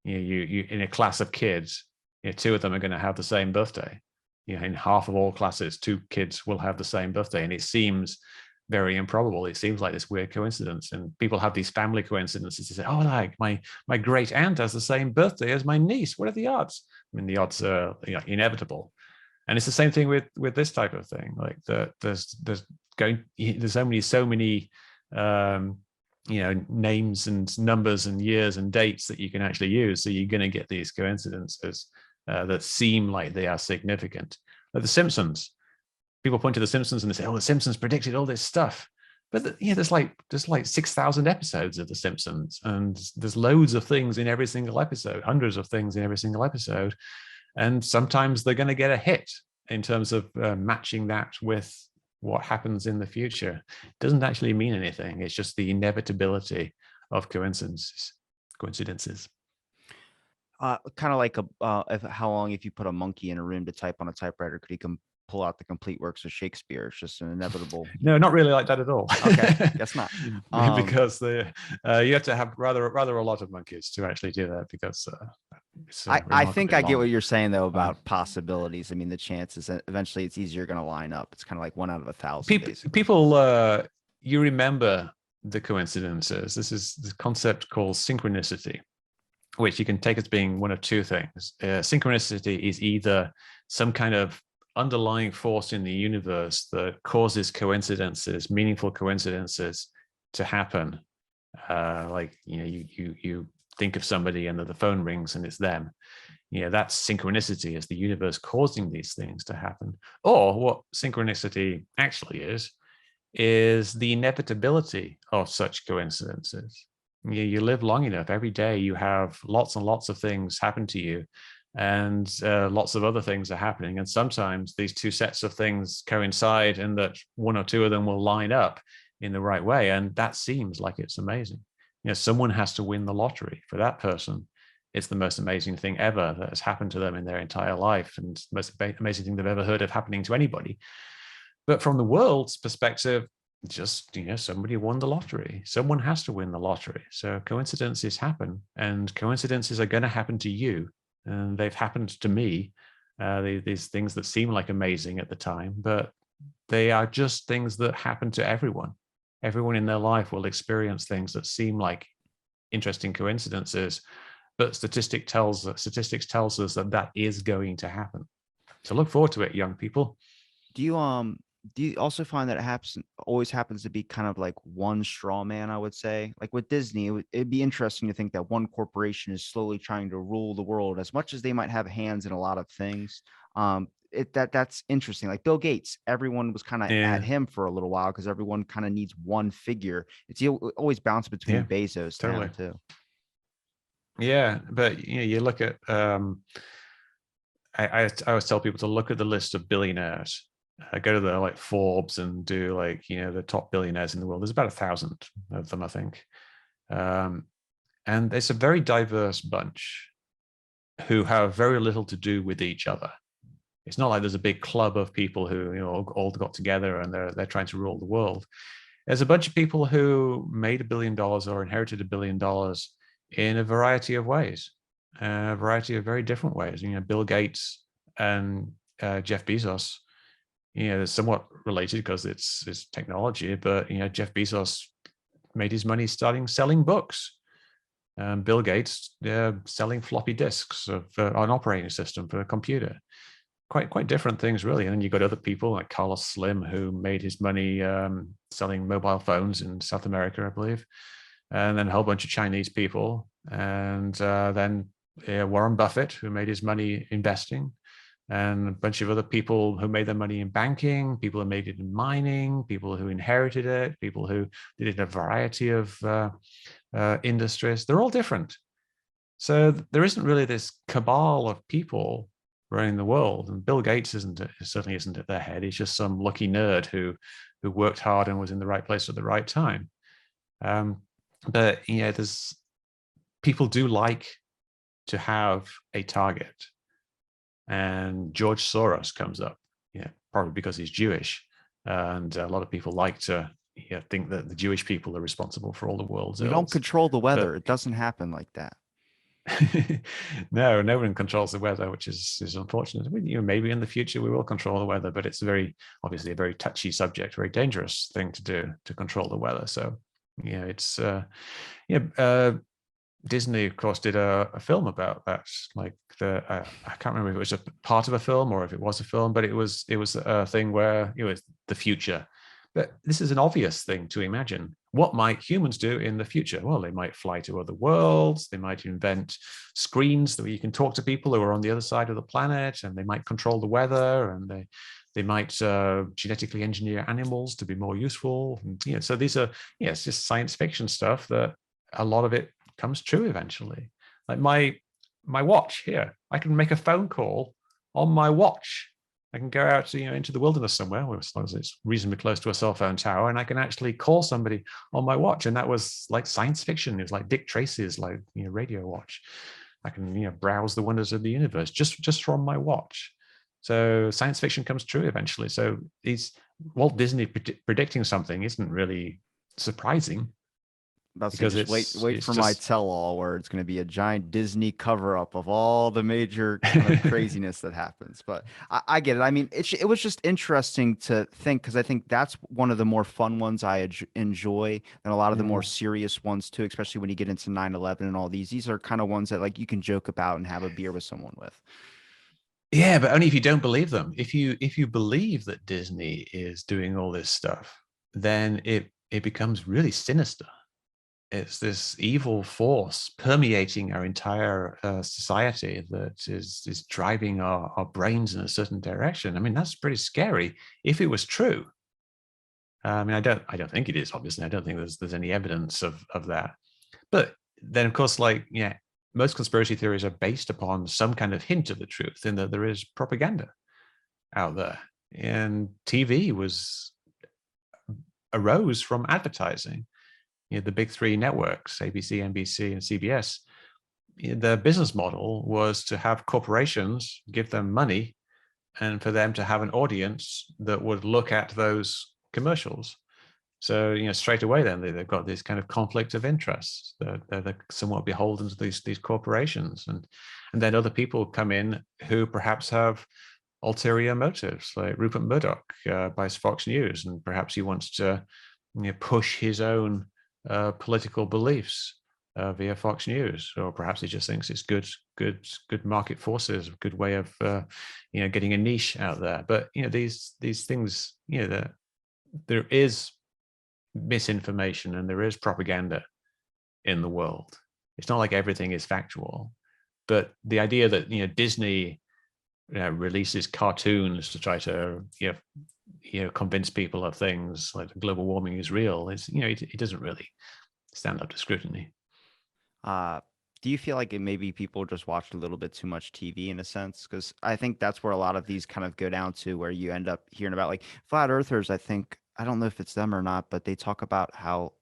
You in a class of kids, two of them are going to have the same birthday. In half of all classes, two kids will have the same birthday, and it seems very improbable. It seems like this weird coincidence, and people have these family coincidences. They say, "Oh, like my great aunt has the same birthday as my niece. What are the odds?" I mean, the odds are inevitable, and it's the same thing with this type of thing. Like there's so many names and numbers and years and dates that you can actually use. So you're going to get these coincidences that seem like they are significant. Like The Simpsons, people point to The Simpsons and they say, "Oh, The Simpsons predicted all this stuff." But there's like 6,000 episodes of The Simpsons, and there's loads of things in every single episode, hundreds of things in every single episode, and sometimes they're going to get a hit in terms of matching that with what happens in the future. It doesn't actually mean anything. It's just the inevitability of coincidences. Kind of like how long if you put a monkey in a room to type on a typewriter, could he pull out the complete works of Shakespeare? It's just an inevitable. No, not really like that at all. Okay, guess not. Because you have to have rather a lot of monkeys to actually do that, because it's I think remarkably I get what long. you're saying though about possibilities. I mean, the chances that eventually it's easier going to line up. It's kind of like 1 out of 1,000, basically. People, you remember the coincidences. This is the concept called synchronicity, which you can take as being one of two things. Synchronicity is either some kind of underlying force in the universe that causes coincidences, meaningful coincidences, to happen. Like you think of somebody and the phone rings and it's them. That's synchronicity, is the universe causing these things to happen. Or what synchronicity actually is the inevitability of such coincidences. You live long enough, every day you have lots and lots of things happen to you, and lots of other things are happening. And sometimes these two sets of things coincide, and that one or two of them will line up in the right way. And that seems like it's amazing. Someone has to win the lottery. For that person, it's the most amazing thing ever that has happened to them in their entire life, and the most amazing thing they've ever heard of happening to anybody. But from the world's perspective, just somebody won the lottery. Someone has to win the lottery. So coincidences happen, and coincidences are going to happen to you, and they've happened to me. These things that seem like amazing at the time, but they are just things that happen to everyone. Everyone in their life will experience things that seem like interesting coincidences, but statistics tells us that is going to happen. So look forward to it, young people. Do you also find that it always happens to be kind of like one straw man? I would say, like with Disney, it'd be interesting to think that one corporation is slowly trying to rule the world, as much as they might have hands in a lot of things. that's interesting. Like Bill Gates, everyone was kind of at Yeah, him for a little while because everyone kind of needs one figure. It's always bounced between yeah, Bezos to totally. him too. Yeah, but you look at I always tell people to look at the list of billionaires. Go to the like Forbes and do like the top billionaires in the world. There's about 1,000 of them, I think, um, and it's a very diverse bunch who have very little to do with each other. It's not like there's a big club of people who all got together and they're trying to rule the world. There's a bunch of people who made $1 billion or inherited $1 billion in a variety of ways, a variety of very different ways. Bill Gates and Jeff Bezos, they're somewhat related because it's technology, but Jeff Bezos made his money starting selling books. Bill Gates selling floppy disks of an operating system for a computer. Quite different things, really. And then you got other people like Carlos Slim, who made his money selling mobile phones in South America, I believe, and then a whole bunch of Chinese people, and then Warren Buffett, who made his money investing, and a bunch of other people who made their money in banking, people who made it in mining, people who inherited it, people who did it in a variety of industries. They're all different. So there isn't really this cabal of people running the world, and Bill Gates certainly isn't at their head. He's just some lucky nerd who worked hard and was in the right place at the right time. But there's people do like to have a target, and George Soros comes up, probably because he's Jewish, and a lot of people like to think that the Jewish people are responsible for all the world's We don't ills. control the weather. But It doesn't happen like that. no one controls the weather, which is unfortunate. Maybe in the future we will control the weather, but it's obviously a very touchy subject, very dangerous thing to do, to control the weather. So it's Disney, of course, did a film about that. Like I can't remember if it was a part of a film or if it was a film, but it was a thing where it was the future. But this is an obvious thing to imagine. What might humans do in the future? Well, they might fly to other worlds. They might invent screens that you can talk to people who are on the other side of the planet, and they might control the weather, and they might genetically engineer animals to be more useful. And, so these are it's just science fiction stuff that a lot of it comes true eventually. Like my watch here, I can make a phone call on my watch. I can go out into the wilderness somewhere, as long as it's reasonably close to a cell phone tower, and I can actually call somebody on my watch. And that was like science fiction. It was like Dick Tracy's radio watch. I can browse the wonders of the universe just from my watch. So science fiction comes true eventually. So these Walt Disney predicting something isn't really surprising. About to say, Because just wait for my just tell-all where it's going to be a giant Disney cover-up of all the major kind of craziness that happens. But I get it. I mean, it was just interesting to think, because I think that's one of the more fun ones I enjoy than a lot of the more serious ones too, especially when you get into 9/11 and all these. These are kind of ones that like you can joke about and have a beer with someone with. Yeah, but only if you don't believe them. If you believe that Disney is doing all this stuff, then it becomes really sinister. It's this evil force permeating our entire society that is driving our brains in a certain direction. I mean, that's pretty scary if it was true. I mean, I don't think it is. Obviously, I don't think there's any evidence of that. But then, of course, most conspiracy theories are based upon some kind of hint of the truth, in that there is propaganda out there, and TV arose from advertising. The big three networks, ABC, NBC, and CBS, their business model was to have corporations give them money and for them to have an audience that would look at those commercials. So, straight away then they've got this kind of conflict of interest. They're somewhat beholden to these corporations. And then other people come in who perhaps have ulterior motives, like Rupert Murdoch buys Fox News, and perhaps he wants to push his own political beliefs via Fox News, or perhaps he just thinks it's good market forces, a good way of getting a niche out there. But these things, there is misinformation and there is propaganda in the world. It's not like everything is factual, but the idea that Disney releases cartoons to try to convince people of things like global warming is real, it doesn't really stand up to scrutiny. Uh, do you feel like it maybe people just watched a little bit too much TV in a sense? Because I think that's where a lot of these kind of go down to, where you end up hearing about like flat earthers. I think I don't know if it's them or not, but they talk about how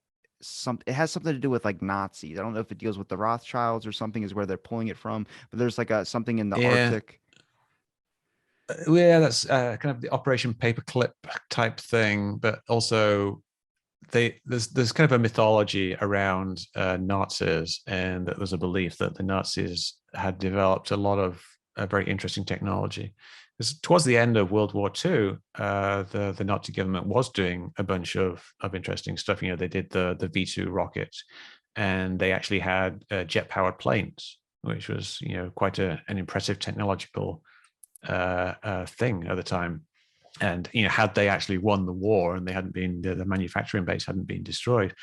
it has something to do with like Nazis. I don't know if it deals with the Rothschilds or something is where they're pulling it from, but there's like a something in the Yeah. Arctic. Yeah, that's kind of the Operation Paperclip type thing, but also there's kind of a mythology around Nazis, and that there's a belief that the Nazis had developed a lot of very interesting technology. Because towards the end of World War II, the Nazi government was doing a bunch of interesting stuff. They did the V2 rocket, and they actually had jet powered planes, which was quite an impressive technological thing at the time. And had they actually won the war and they hadn't been the manufacturing base hadn't been destroyed,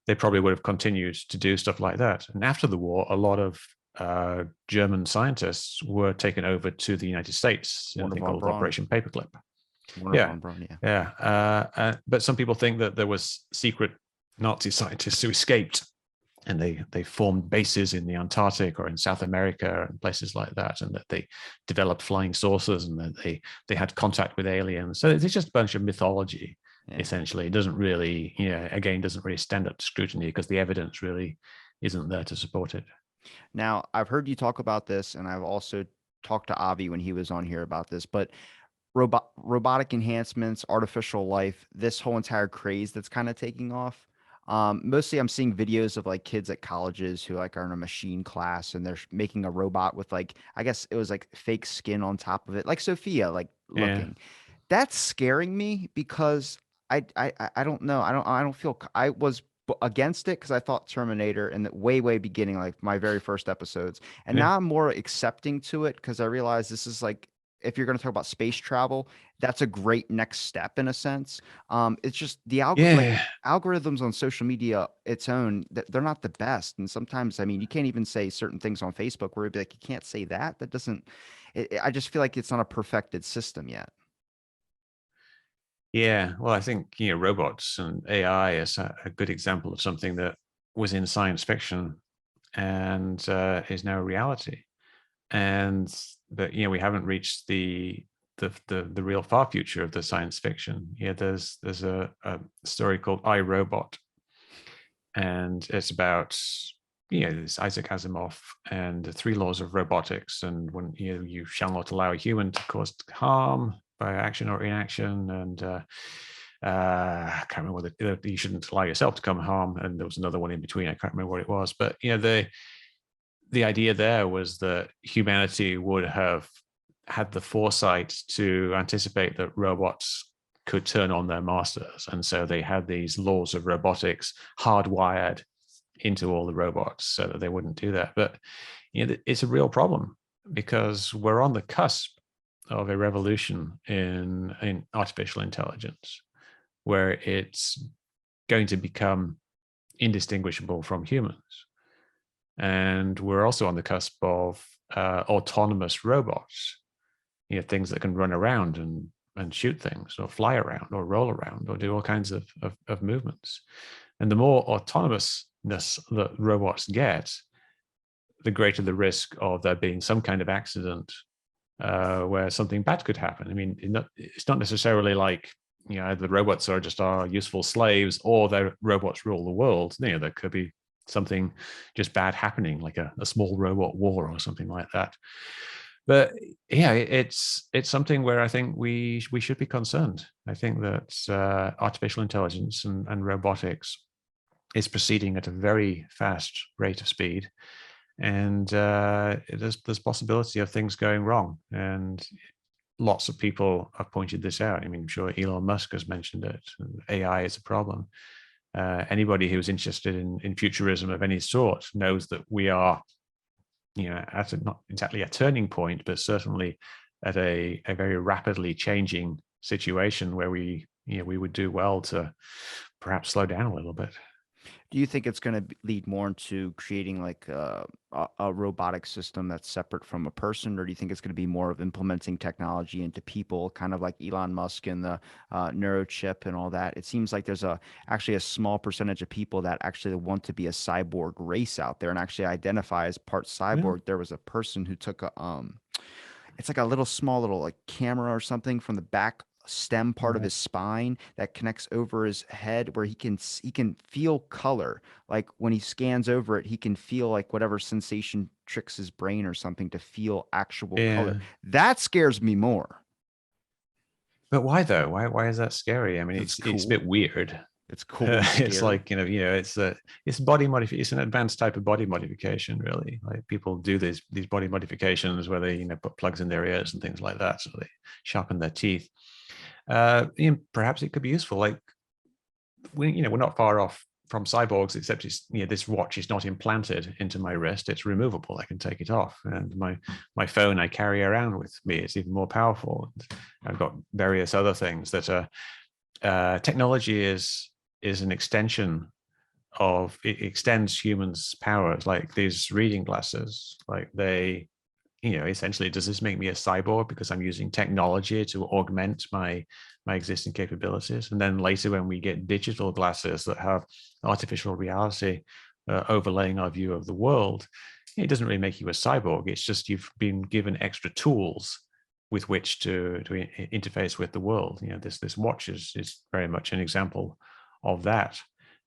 they probably would have continued to do stuff like that. And after the war, a lot of German scientists were taken over to the United States in a thing called Operation Paperclip. Warner von Braun, But some people think that there was secret Nazi scientists who escaped, and they formed bases in the Antarctic or in South America and places like that, and that they developed flying saucers, and that they had contact with aliens. So it's just a bunch of mythology, essentially. It doesn't really, again, doesn't really stand up to scrutiny because the evidence really isn't there to support it. Now, I've heard you talk about this, and I've also talked to Avi when he was on here about this, but robotic enhancements, artificial life, this whole entire craze that's kind of taking off. Mostly I'm seeing videos of like kids at colleges who like are in a machine class and they're making a robot with like, I guess it was like fake skin on top of it, like Sophia, like looking. That's scaring me because I don't know. I don't feel I was against it because I thought Terminator in the way beginning, like my very first episodes, and now I'm more accepting to it because I realize this is like, if you're going to talk about space travel, that's a great next step in a sense. It's just the like algorithms on social media, its own, they're not the best, and sometimes I mean you can't even say certain things on Facebook where you'd be like, you can't say that. That doesn't. I just feel like it's not a perfected system yet. Yeah, well, I think robots and AI is a good example of something that was in science fiction and is now a reality. And but we haven't reached the real far future of the science fiction. There's a story called I, Robot, and it's about it's Isaac Asimov and the three laws of robotics, and when you shall not allow a human to cause harm by action or inaction, and I can't remember whether you shouldn't allow yourself to come harm, and there was another one in between. I can't remember what it was, but the idea there was that humanity would have had the foresight to anticipate that robots could turn on their masters. And so they had these laws of robotics hardwired into all the robots so that they wouldn't do that. But it's a real problem because we're on the cusp of a revolution in artificial intelligence where it's going to become indistinguishable from humans. And we're also on the cusp of autonomous robots, things that can run around and shoot things or fly around or roll around or do all kinds of movements. And the more autonomousness that robots get, the greater the risk of there being some kind of accident where something bad could happen. I mean, it's not necessarily like, the robots are just our useful slaves or the robots rule the world. There could be something just bad happening, like a small robot war or something like that. But it's something where I think we should be concerned. I think that artificial intelligence and robotics is proceeding at a very fast rate of speed, and there's possibility of things going wrong. And lots of people have pointed this out. I mean, I'm sure Elon Musk has mentioned it. AI is a problem. Anybody who's interested in futurism of any sort knows that we are, at not exactly a turning point, but certainly at a very rapidly changing situation where we would do well to perhaps slow down a little bit. Do you think it's going to lead more into creating like a robotic system that's separate from a person, or do you think it's going to be more of implementing technology into people, kind of like Elon Musk and the neurochip and all that? It seems like there's actually a small percentage of people that actually want to be a cyborg race out there and actually identify as part Yeah. cyborg. There was a person who took a it's like a little small little like camera or something from the back stem part of Right. his spine that connects over his head where he can feel color. Like when he scans over it, he can feel like whatever sensation tricks his brain or something to feel actual color. Yeah. That scares me more. But why though? Why is that scary? I mean, It's it's a bit cool. weird. It's cool and It's scary. like, it's body modif it's an advanced type of body modification, really. Like people do these body modifications where they, put plugs in their ears and things like that, so they sharpen their teeth. Perhaps it could be useful. Like we're not far off from cyborgs, except this watch is not implanted into my wrist; it's removable. I can take it off, and my phone I carry around with me. It's even more powerful. I've got various other things that are technology is an extension of it extends humans' powers. Like these reading glasses, like they essentially, does this make me a cyborg because I'm using technology to augment my existing capabilities? And then later, when we get digital glasses that have artificial reality overlaying our view of the world, it doesn't really make you a cyborg. It's just you've been given extra tools with which to interface with the world. This watch is very much an example of that.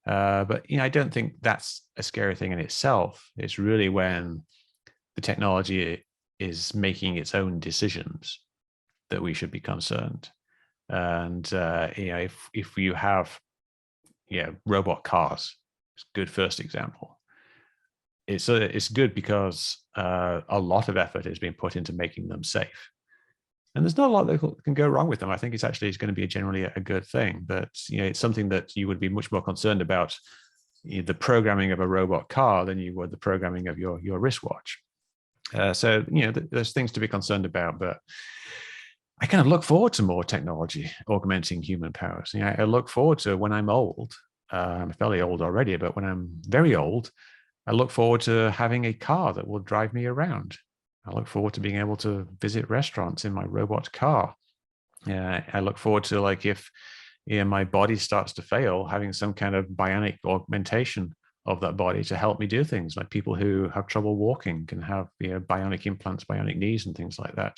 But I don't think that's a scary thing in itself. It's really when the technology is making its own decisions that we should be concerned. And if you have robot cars, it's a good first example. It's good because a lot of effort has been put into making them safe, and there's not a lot that can go wrong with them. I think it's going to be generally a good thing, but it's something that you would be much more concerned about the programming of a robot car than you would the programming of your wristwatch. So there's things to be concerned about, but I kind of look forward to more technology augmenting human powers. I look forward to when I'm old. I'm fairly old already, but when I'm very old, I look forward to having a car that will drive me around. I look forward to being able to visit restaurants in my robot car. I look forward to, like, if my body starts to fail, having some kind of bionic augmentation of that body to help me do things. Like people who have trouble walking can have bionic implants, bionic knees, and things like that.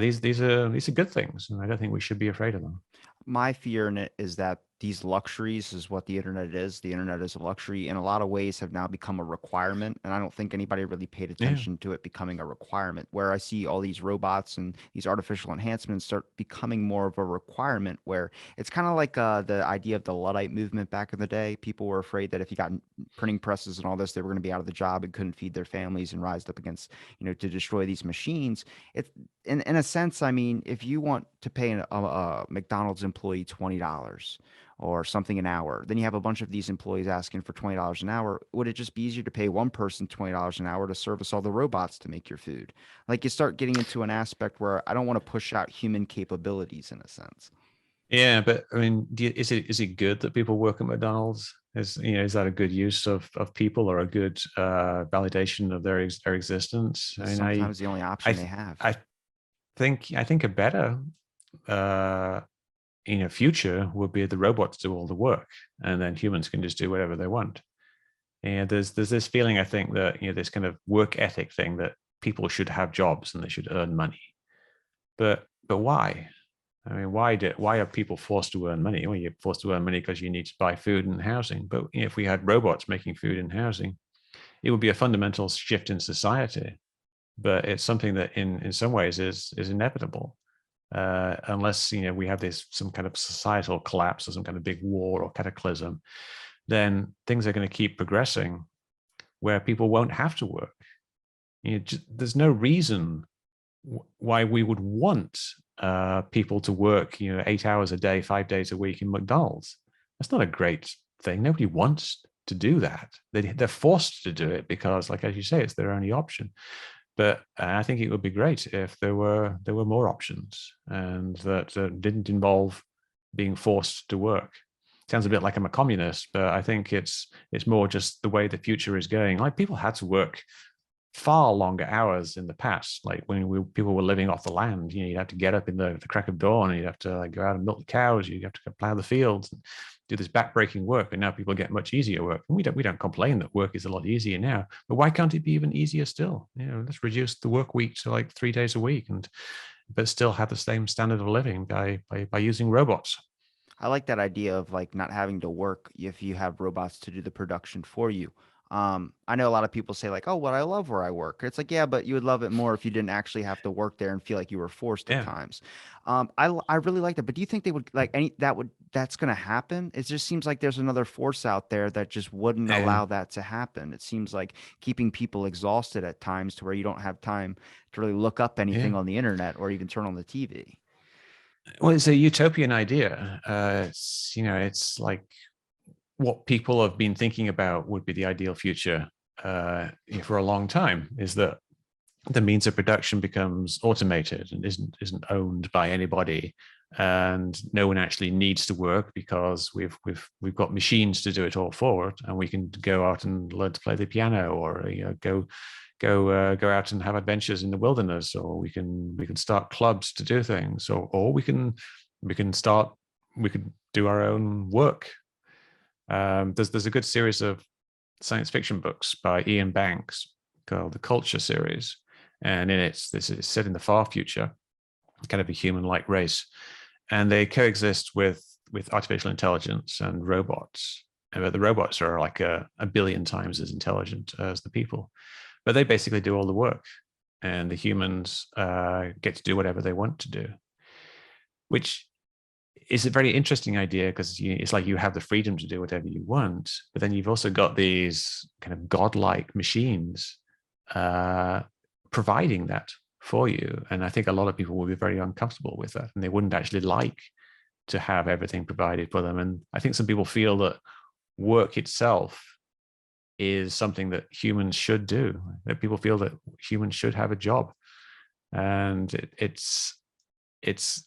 These are good things, and I don't think we should be afraid of them. My fear in it is that these luxuries is what the internet is. The internet is a luxury in a lot of ways have now become a requirement. And I don't think anybody really paid Yeah. attention to it becoming a requirement. Where I see all these robots and these artificial enhancements start becoming more of a requirement, where it's kind of like the idea of the Luddite movement back in the day. People were afraid that if you got printing presses and all this, they were going to be out of the job and couldn't feed their families and rise up against, to destroy these machines. It's in a sense, I mean, if you want to pay a McDonald's employee $20 or something an hour, then you have a bunch of these employees asking for $20 an hour. Would it just be easier to pay one person $20 an hour to service all the robots to make your food? Like you start getting into an aspect where I don't want to push out human capabilities in a sense. Yeah, but I mean, is it good that people work at McDonald's? Is that a good use of people, or a good validation of their existence? I It's mean, sometimes the only I option they have. I think a better uh, future would be the robots do all the work, and then humans can just do whatever they want. And there's this feeling, I think, that this kind of work ethic thing, that people should have jobs and they should earn money. But why? I mean, why are people forced to earn money? Well, you're forced to earn money because you need to buy food and housing. But if we had robots making food and housing, it would be a fundamental shift in society. But it's something that, in some ways, is inevitable, unless we have some kind of societal collapse or some kind of big war or cataclysm. Then things are going to keep progressing, where people won't have to work. There's no reason why we would want people to work 8 hours a day, 5 days a week in McDonald's. That's not a great thing. Nobody wants to do that. They're forced to do it because, like, as you say, it's their only option. But I think it would be great if there were more options, and that didn't involve being forced to work. sounds a bit like I'm a communist, but I think it's more just the way the future is going. Like people had to work far longer hours in the past. Like when people were living off the land, you have to get up in the crack of dawn, and you'd have to like go out and milk the cows. You have to go plow the fields and do this backbreaking work. And now people get much easier work. And we don't complain that work is a lot easier now. But why can't it be even easier still? Let's reduce the work week to like 3 days a week, but still have the same standard of living by using robots. I like that idea of like not having to work if you have robots to do the production for you. I know a lot of people say like, "Oh, well, I love where I work." It's like, yeah, but you would love it more if you didn't actually have to work there and feel like you were forced at Yeah. times. I really like that. But do you think they would like that's going to happen? It just seems like there's another force out there that just wouldn't Yeah. allow that to happen. It seems like keeping people exhausted at times to where you don't have time to really look up Yeah. anything on the internet or even turn on the TV. Well, it's a utopian idea. It's like what people have been thinking about would be the ideal future for a long time, is that the means of production becomes automated and isn't owned by anybody, and no one actually needs to work because we've got machines to do it all forward, and we can go out and learn to play the piano, or go out and have adventures in the wilderness, or we can start clubs to do things, or we can start we could do our own work. There's a good series of science fiction books by Ian Banks called the Culture series, and in it, this is set in the far future, kind of a human-like race, and they coexist with artificial intelligence and robots. But the robots are like a billion times as intelligent as the people, but they basically do all the work, and the humans get to do whatever they want to do, which is a very interesting idea, because it's like you have the freedom to do whatever you want, but then you've also got these kind of godlike machines providing that for you. And I think a lot of people will be very uncomfortable with that, and they wouldn't actually like to have everything provided for them. And I think some people feel that work itself is something that humans should do, that people feel that humans should have a job. And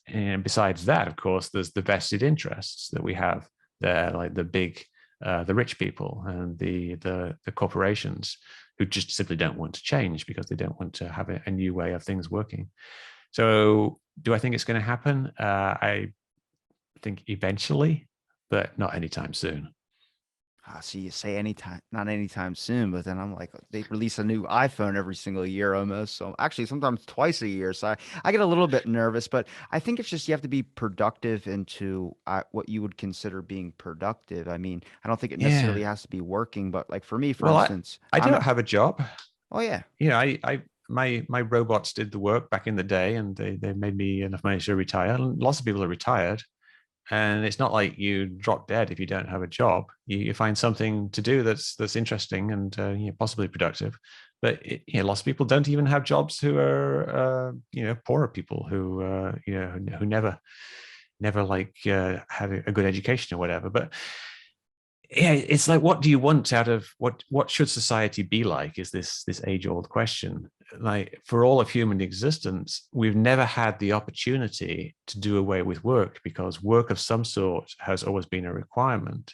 and besides that, of course, there's the vested interests that we have there, like the rich people and the corporations, who just simply don't want to change because they don't want to have a new way of things working. So do I think it's going to happen? I think eventually, but not anytime soon. So you say anytime, not anytime soon, but then I'm like, they release a new iPhone every single year almost. So actually, sometimes twice a year. So I get a little bit nervous, but I think it's just you have to be productive into what you would consider being productive. I mean, I don't think it necessarily Yeah. has to be working, but like for me, for Well, instance, I I'm don't a, have a job. oh yeah, I my robots did the work back in the day, and they made me enough money to retire. And lots of people are retired, and it's not like you drop dead if you don't have a job. You find something to do that's interesting and possibly productive. But lots of people don't even have jobs, who are poorer people who who never like had a good education or whatever. But yeah, it's like, what do you want out of what should society be like, is this age old question. Like, for all of human existence, we've never had the opportunity to do away with work, because work of some sort has always been a requirement.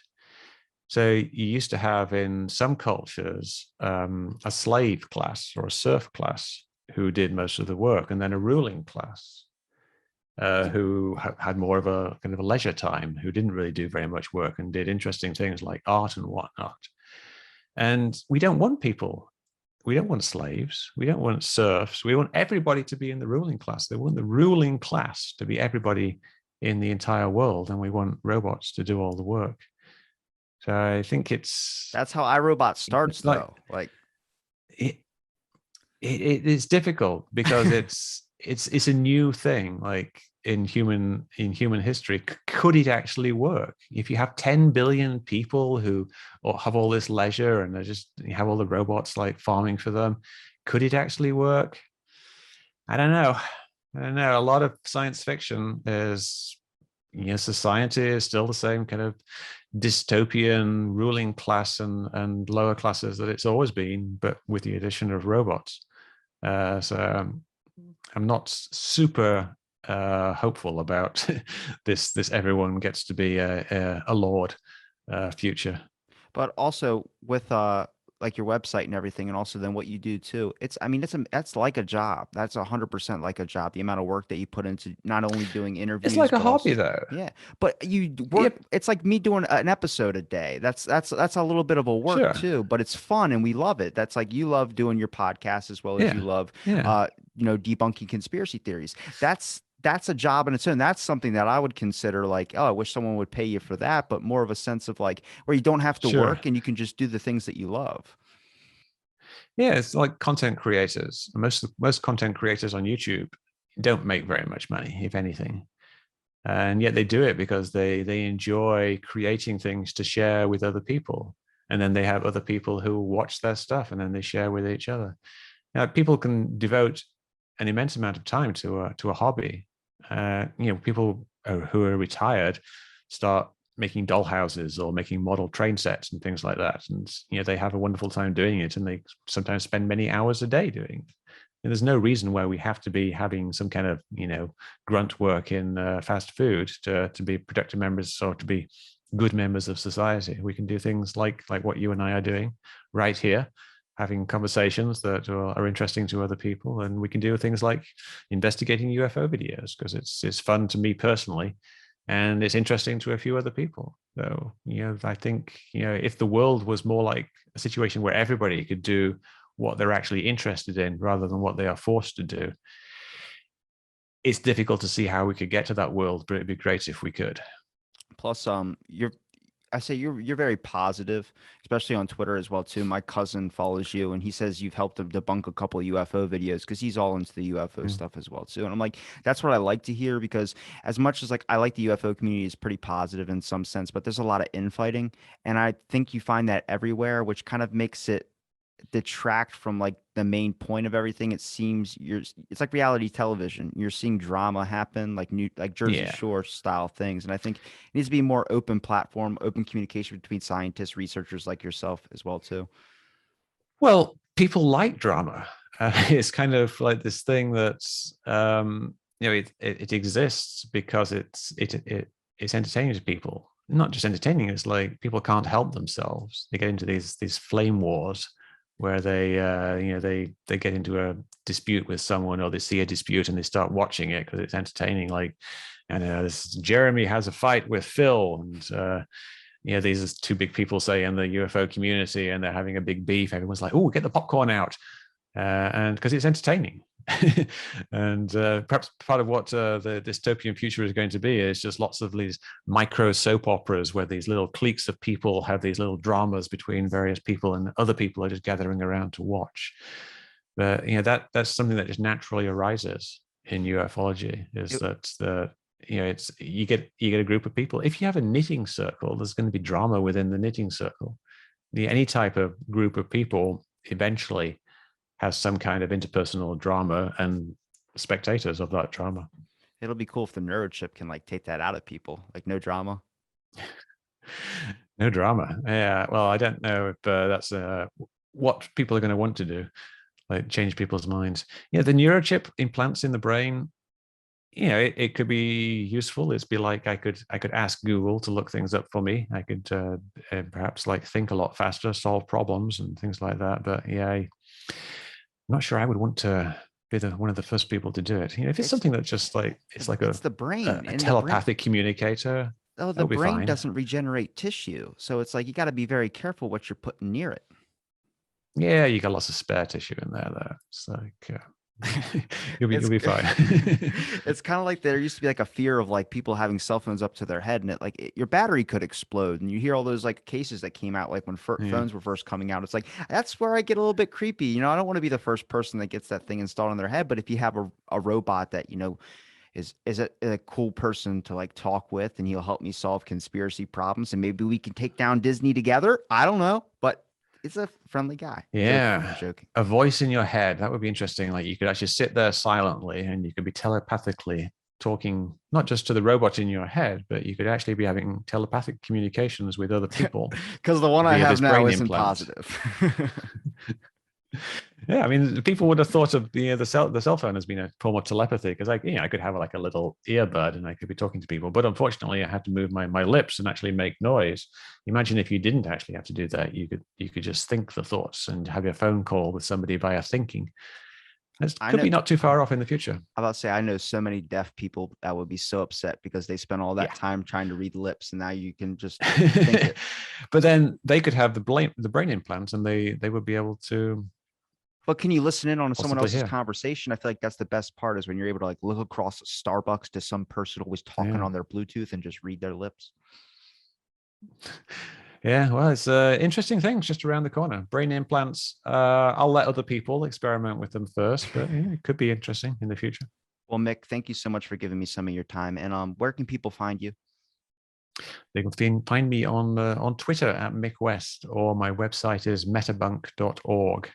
So you used to have in some cultures a slave class or a serf class who did most of the work, and then a ruling class who had more of a kind of a leisure time, who didn't really do very much work and did interesting things like art and whatnot. And we don't want people. We don't want slaves. We don't want serfs. We want everybody to be in the ruling class. They want the ruling class to be everybody in the entire world, and we want robots to do all the work. So I think that's how iRobot starts like though. Like, it is difficult, because it's a new thing, like in human history. Could it actually work if you have 10 billion people who have all this leisure, and you have all the robots like farming for them? Could it actually work? I don't know. A lot of science fiction is, society is still the same kind of dystopian ruling class and lower classes that it's always been, but with the addition of robots. So I'm not super hopeful about this everyone gets to be a lord future. But also with like your website and everything, and also then what you do too. It's, I mean, that's like a job. That's 100% like a job. The amount of work that you put into not only doing It's interviews, like a but hobby, also, though. yeah. But you work. Yep, It's like me doing an episode a day. That's a little bit of a work sure. too, but it's fun and we love it. That's like you love doing your podcast as well as you Yeah, love, yeah, debunking conspiracy theories. That's a job in its own. That's something that I would consider like, oh, I wish someone would pay you for that, but more of a sense of like where you don't have to sure. work and you can just do the things that you love. Yeah, it's like content creators. Most content creators on YouTube don't make very much money, if anything, and yet they do it because they enjoy creating things to share with other people, and then they have other people who watch their stuff, and then they share with each other. Now, people can devote an immense amount of time to a hobby. People who are retired start making doll houses or making model train sets and things like that, and they have a wonderful time doing it, and they sometimes spend many hours a day doing it. And there's no reason why we have to be having some kind of grunt work in fast food to be productive members or to be good members of society. We can do things like what you and I are doing right here, having conversations that are interesting to other people, and we can do things like investigating UFO videos because it's fun to me personally, and it's interesting to a few other people. So I think if the world was more like a situation where everybody could do what they're actually interested in rather than what they are forced to do, it's difficult to see how we could get to that world, but it'd be great if we could. Plus, I say you're very positive, especially on Twitter as well too. My cousin follows you, and he says you've helped him debunk a couple of UFO videos because he's all into the UFO Mm. stuff as well too. And I'm like, that's what I like to hear because as much as like I like the UFO community is pretty positive in some sense, but there's a lot of infighting, and I think you find that everywhere, which kind of makes it detract from like the main point of everything. It seems it's like reality television. You're seeing drama happen, like new like Jersey Yeah. Shore style things. And I think it needs to be more open platform, open communication between scientists, researchers like yourself as well too. Well, people like drama. It's kind of like this thing that's it exists because it's entertaining to people. Not just entertaining, it's like people can't help themselves. They get into these flame wars where they get into a dispute with someone, or they see a dispute and they start watching it because it's entertaining. Like, this Jeremy has a fight with Phil, and these are two big people, say, in the UFO community, and they're having a big beef. Everyone's like, "Oh, get the popcorn out," and because it's entertaining. And perhaps part of what the dystopian future is going to be is just lots of these micro soap operas where these little cliques of people have these little dramas between various people, and other people are just gathering around to watch. But that's something that just naturally arises in ufology. Is It, that it's you get a group of people. If you have a knitting circle, there's going to be drama within the knitting circle. Any type of group of people eventually has some kind of interpersonal drama and spectators of that drama. it'll be cool if the neurochip can like take that out of people, like no drama. No drama. Yeah. Well, I don't know if that's what people are going to want to do, like change people's minds. The neurochip implants in the brain. It could be useful. It's be like I could ask Google to look things up for me. I could perhaps like think a lot faster, solve problems and things like that. But yeah, I'm not sure I would want to be one of the first people to do it. If it's It's something that just like it's like it's the brain a and the brain. telepathic communicator, Oh, the that'll be brain fine. doesn't regenerate tissue, so it's like you got to be very careful what you're putting near it. Yeah, you got lots of spare tissue in there though. It's like you'll It's be fine. it's kind of like there used to be like a fear of like people having cell phones up to their head and your battery could explode, and you hear all those like cases that came out like when Yeah. phones were first coming out. It's like that's where I get a little bit creepy. I don't want to be the first person that gets that thing installed on their head, but if you have a robot that is a cool person to like talk with, and he'll help me solve conspiracy problems, and maybe we can take down Disney together. I don't know, but it's a friendly guy. Joking, Yeah. joking. A voice in your head. That would be interesting. Like you could actually sit there silently and you could be telepathically talking, not just to the robot in your head, but you could actually be having telepathic communications with other people Because the one I via have this now brain isn't implant. positive. Yeah, I mean, people would have thought of the cell phone as being a form of telepathy because, like, I could have like a little earbud and I could be talking to people, but unfortunately, I had to move my lips and actually make noise. Imagine if you didn't actually have to do that; you could just think the thoughts and have your phone call with somebody via thinking. It I could know. be not too far off in the future. I'm about to say, I know so many deaf people that would be so upset because they spent all that Yeah. time trying to read lips, and now you can just think it. But then they could have the brain implants, and they would be able to But can you listen in on someone possibly else's hear. conversation? I feel like that's the best part is when you're able to like look across Starbucks to some person always talking Yeah. on their Bluetooth and just read their lips. Yeah, well, it's interesting things just around the corner. Brain implants. I'll let other people experiment with them first, but yeah, it could be interesting in the future. Well, Mick, thank you so much for giving me some of your time. And where can people find you? They can find me on Twitter at Mick West, or my website is metabunk.org,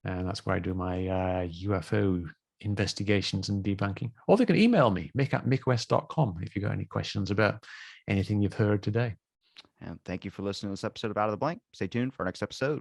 and that's where I do my UFO investigations and debunking. Or they can email me, mick@mickwest.com, if you've got any questions about anything you've heard today. And thank you for listening to this episode of Out of the Blank. Stay tuned for our next episode.